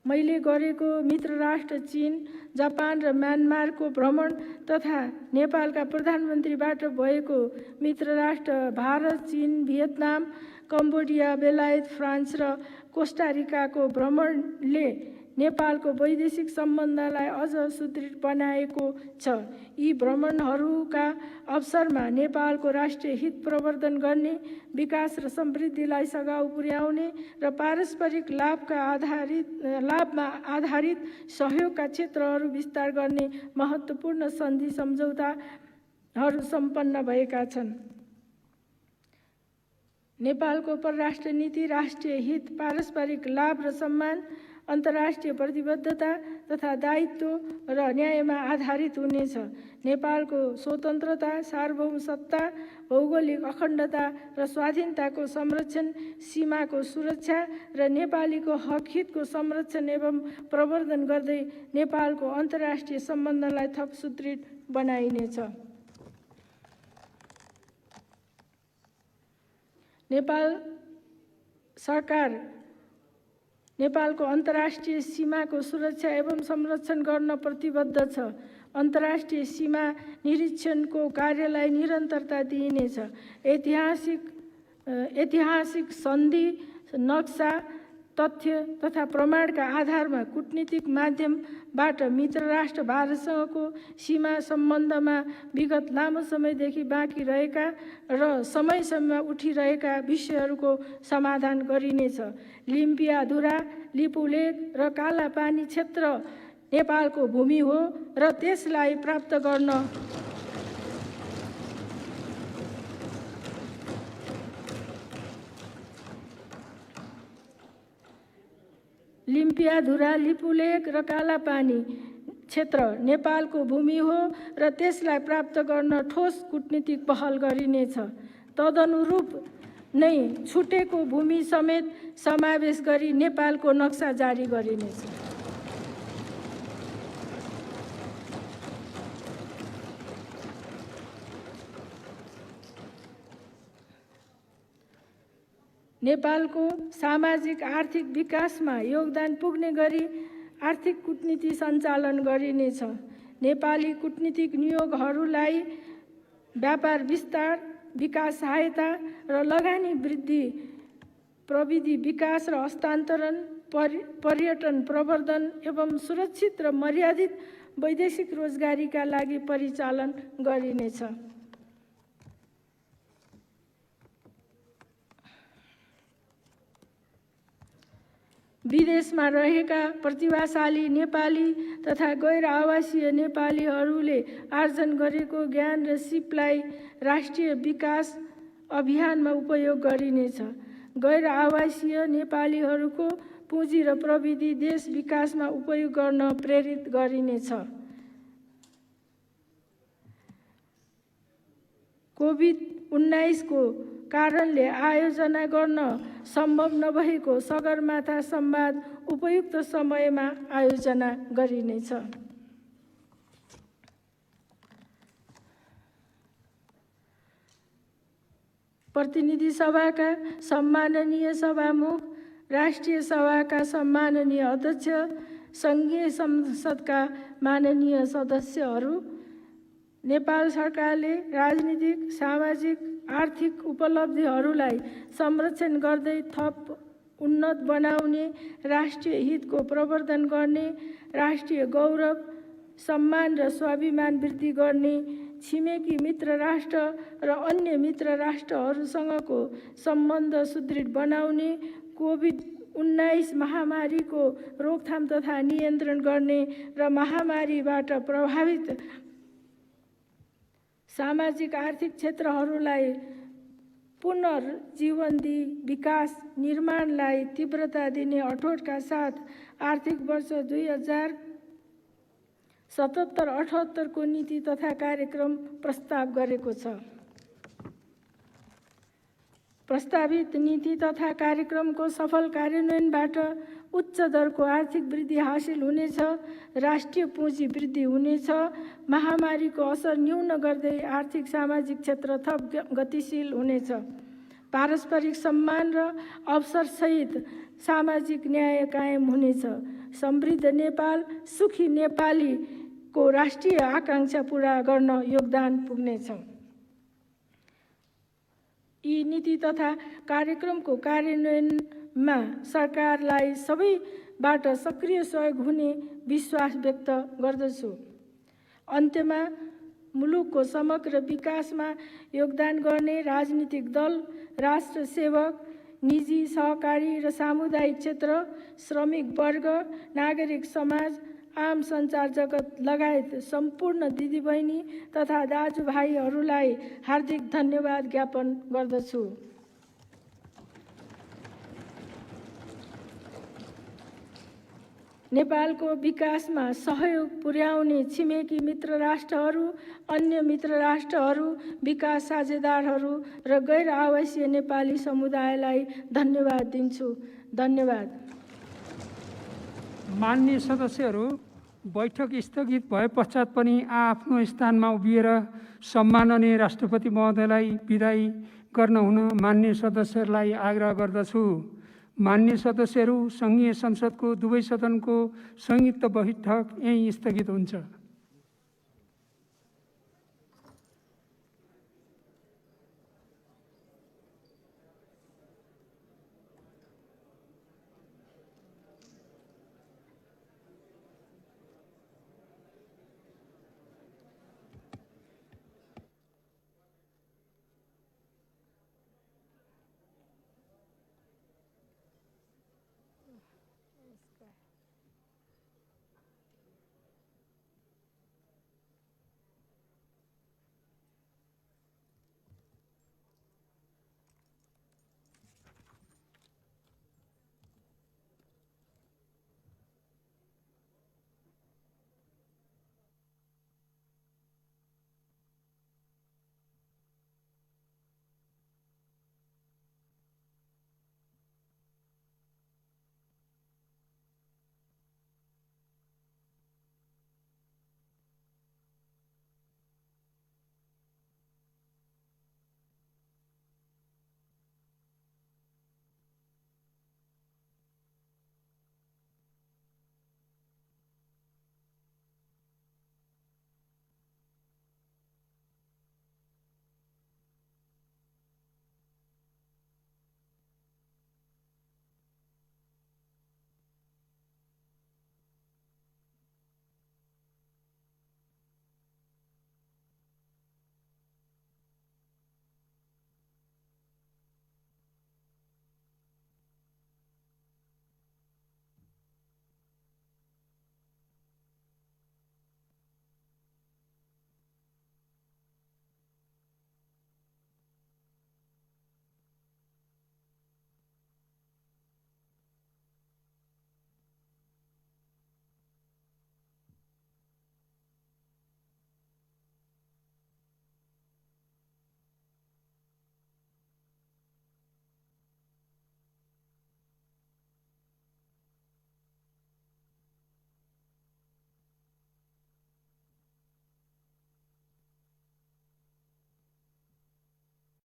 Speaker 1: मैले गरेको मित्र राष्ट्र चीन, जापान र म्यानमारको भ्रमण तथा नेपालका प्रधानमन्त्रीबाट भएको मित्र राष्ट्र भारत, चीन, भियतनाम, कम्बोडिया, बेलायत, फ्रान्स र कोस्टारिकाको भ्रमणले नेपालको वैदेशिक सम्बन्धलाई अझ सुदृढ बनाएको छ। यी भ्रमणहरूका अवसरमा नेपालको राष्ट्रिय हित प्रवर्धन गर्ने, विकास र समृद्धिलाई सघाउ पुर्याउने र पारस्परिक लाभमा आधारित सहयोगका क्षेत्रहरू विस्तार गर्ने महत्त्वपूर्ण सन्धि सम्झौताहरू सम्पन्न भएका छन्। नेपालको परराष्ट्र नीति राष्ट्रिय हित, पारस्परिक लाभ र सम्मान, अन्तर्राष्ट्रिय प्रतिबद्धता तथा दायित्व र न्यायमा आधारित हुनेछ। नेपालको स्वतन्त्रता, सार्वभौमसत्ता, भौगोलिक अखण्डता र स्वाधीनताको संरक्षण, सीमाको सुरक्षा र नेपालीको हकहितको संरक्षण एवं प्रवर्धन गर्दै नेपालको अन्तर्राष्ट्रिय सम्बन्धलाई थप सुदृढ बनाइनेछ। नेपाल सरकार नेपालको अन्तर्राष्ट्रिय सीमाको सुरक्षा एवं संरक्षण गर्न प्रतिबद्ध छ। अन्तर्राष्ट्रिय सीमा निरीक्षणको कार्यलाई निरन्तरता दिइनेछ। ऐतिहासिक सन्धि, नक्सा, तथ्य तथा प्रमाणका आधारमा कूटनीतिक माध्यमबाट मित्र राष्ट्र भारतसँगको सीमा सम्बन्धमा विगत लामो समयदेखि बाँकी रहेका र समयसम्म उठिरहेका विषयहरूको समाधान गरिनेछ। लिम्पियाधुरा, लिपुलेक र कालापानी क्षेत्र नेपालको भूमि हो र त्यसलाई प्राप्त गर्न लिम्पियाधुरा, लिपुलेक र कालापानी क्षेत्र नेपालको भूमि हो र त्यसलाई प्राप्त गर्न ठोस कूटनीतिक पहल गरिनेछ। तदनुरूप नै छुटेको भूमि समेत समावेश गरी नेपालको नक्सा जारी गरिनेछ। नेपालको सामाजिक आर्थिक विकासमा योगदान पुग्ने गरी आर्थिक कूटनीति सञ्चालन गरिनेछ। नेपाली कूटनीतिक नियोगहरूलाई व्यापार विस्तार, विकास सहायता र लगानी वृद्धि, प्रविधि विकास र हस्तान्तरण, पर्यटन प्रवर्धन एवं सुरक्षित र मर्यादित वैदेशिक रोजगारीका लागि परिचालन गरिनेछ। विदेशमा रहेका प्रतिभाशाली नेपाली तथा गैर आवासीय नेपालीहरूले आर्जन गरेको ज्ञान र सिपलाई राष्ट्रिय विकास अभियानमा उपयोग गरिनेछ। गैर आवासीय नेपालीहरूको पुँजी र प्रविधि देश विकासमा उपयोग गर्न प्रेरित गरिनेछ। कोभिड-19 को कारणले आयोजना गर्न सम्भव नभएको सगरमाथा संवाद उपयुक्त समयमा आयोजना गरिनेछ। प्रतिनिधि सभाका सम्माननीय सभामुख, राष्ट्रिय सभाका सम्माननीय अध्यक्ष, संघीय संसदका माननीय सदस्यहरू, नेपाल सरकारले राजनीतिक, सामाजिक, आर्थिक उपलब्धिहरूलाई संरक्षण गर्दै थप उन्नत बनाउने, राष्ट्रिय हितको प्रवर्धन गर्ने, राष्ट्रिय गौरव, सम्मान र स्वाभिमान वृद्धि गर्ने, छिमेकी मित्र राष्ट्र र अन्य मित्र राष्ट्रहरूसँगको सम्बन्ध सुदृढ बनाउने, कोभिड-19 महामारीको रोकथाम तथा नियन्त्रण गर्ने र महामारीबाट प्रभावित सामाजिक आर्थिक क्षेत्रहरूलाई पुनर्जीवन दिई विकास निर्माणलाई तीव्रता दिने अठोटका साथ आर्थिक वर्ष 2077-78 को नीति तथा कार्यक्रम प्रस्ताव गरेको छ। प्रस्तावित नीति तथा कार्यक्रमको सफल कार्यान्वयनबाट उच्च दरको आर्थिक वृद्धि हासिल हुनेछ, राष्ट्रिय पुँजी वृद्धि हुनेछ, महामारीको असर न्यून गर्दै आर्थिक सामाजिक क्षेत्र थप गतिशील हुनेछ, पारस्परिक सम्मान र अवसरसहित सामाजिक न्याय कायम हुनेछ, समृद्ध नेपाल, सुखी नेपालीको राष्ट्रिय आकांक्षा पूरा गर्न योगदान पुग्नेछ। यी नीति तथा कार्यक्रमको कार्यान्वयनमा सरकारलाई सबैबाट सक्रिय सहयोग हुने विश्वास व्यक्त गर्दछु। अन्त्यमा मुलुकको समग्र विकासमा योगदान गर्ने राजनीतिक दल, राष्ट्र सेवक, निजी, सहकारी र सामुदायिक क्षेत्र, श्रमिक वर्ग, नागरिक समाज, आम सञ्चार जगत लगायत सम्पूर्ण दिदीबहिनी तथा दाजुभाइहरूलाई हार्दिक धन्यवाद ज्ञापन गर्दछु। नेपालको विकासमा सहयोग पुर्याउने छिमेकी मित्र राष्ट्रहरू, अन्य मित्र राष्ट्रहरू, विकास साझेदारहरू र गैर आवासीय नेपाली समुदायलाई धन्यवाद दिन्छु। धन्यवाद।
Speaker 2: माननीय सदस्यहरू, बैठक स्थगित भए पश्चात पनि आफ्नो स्थानमा उभिएर सम्माननीय राष्ट्रपति महोदयलाई विदाई गर्न हुन माननीय सदस्यहरूलाई आग्रह गर्दछु। माननीय सदस्यहरू, संघीय संसदको दुवै सदनको संयुक्त बैठक यही स्थगित हुन्छ।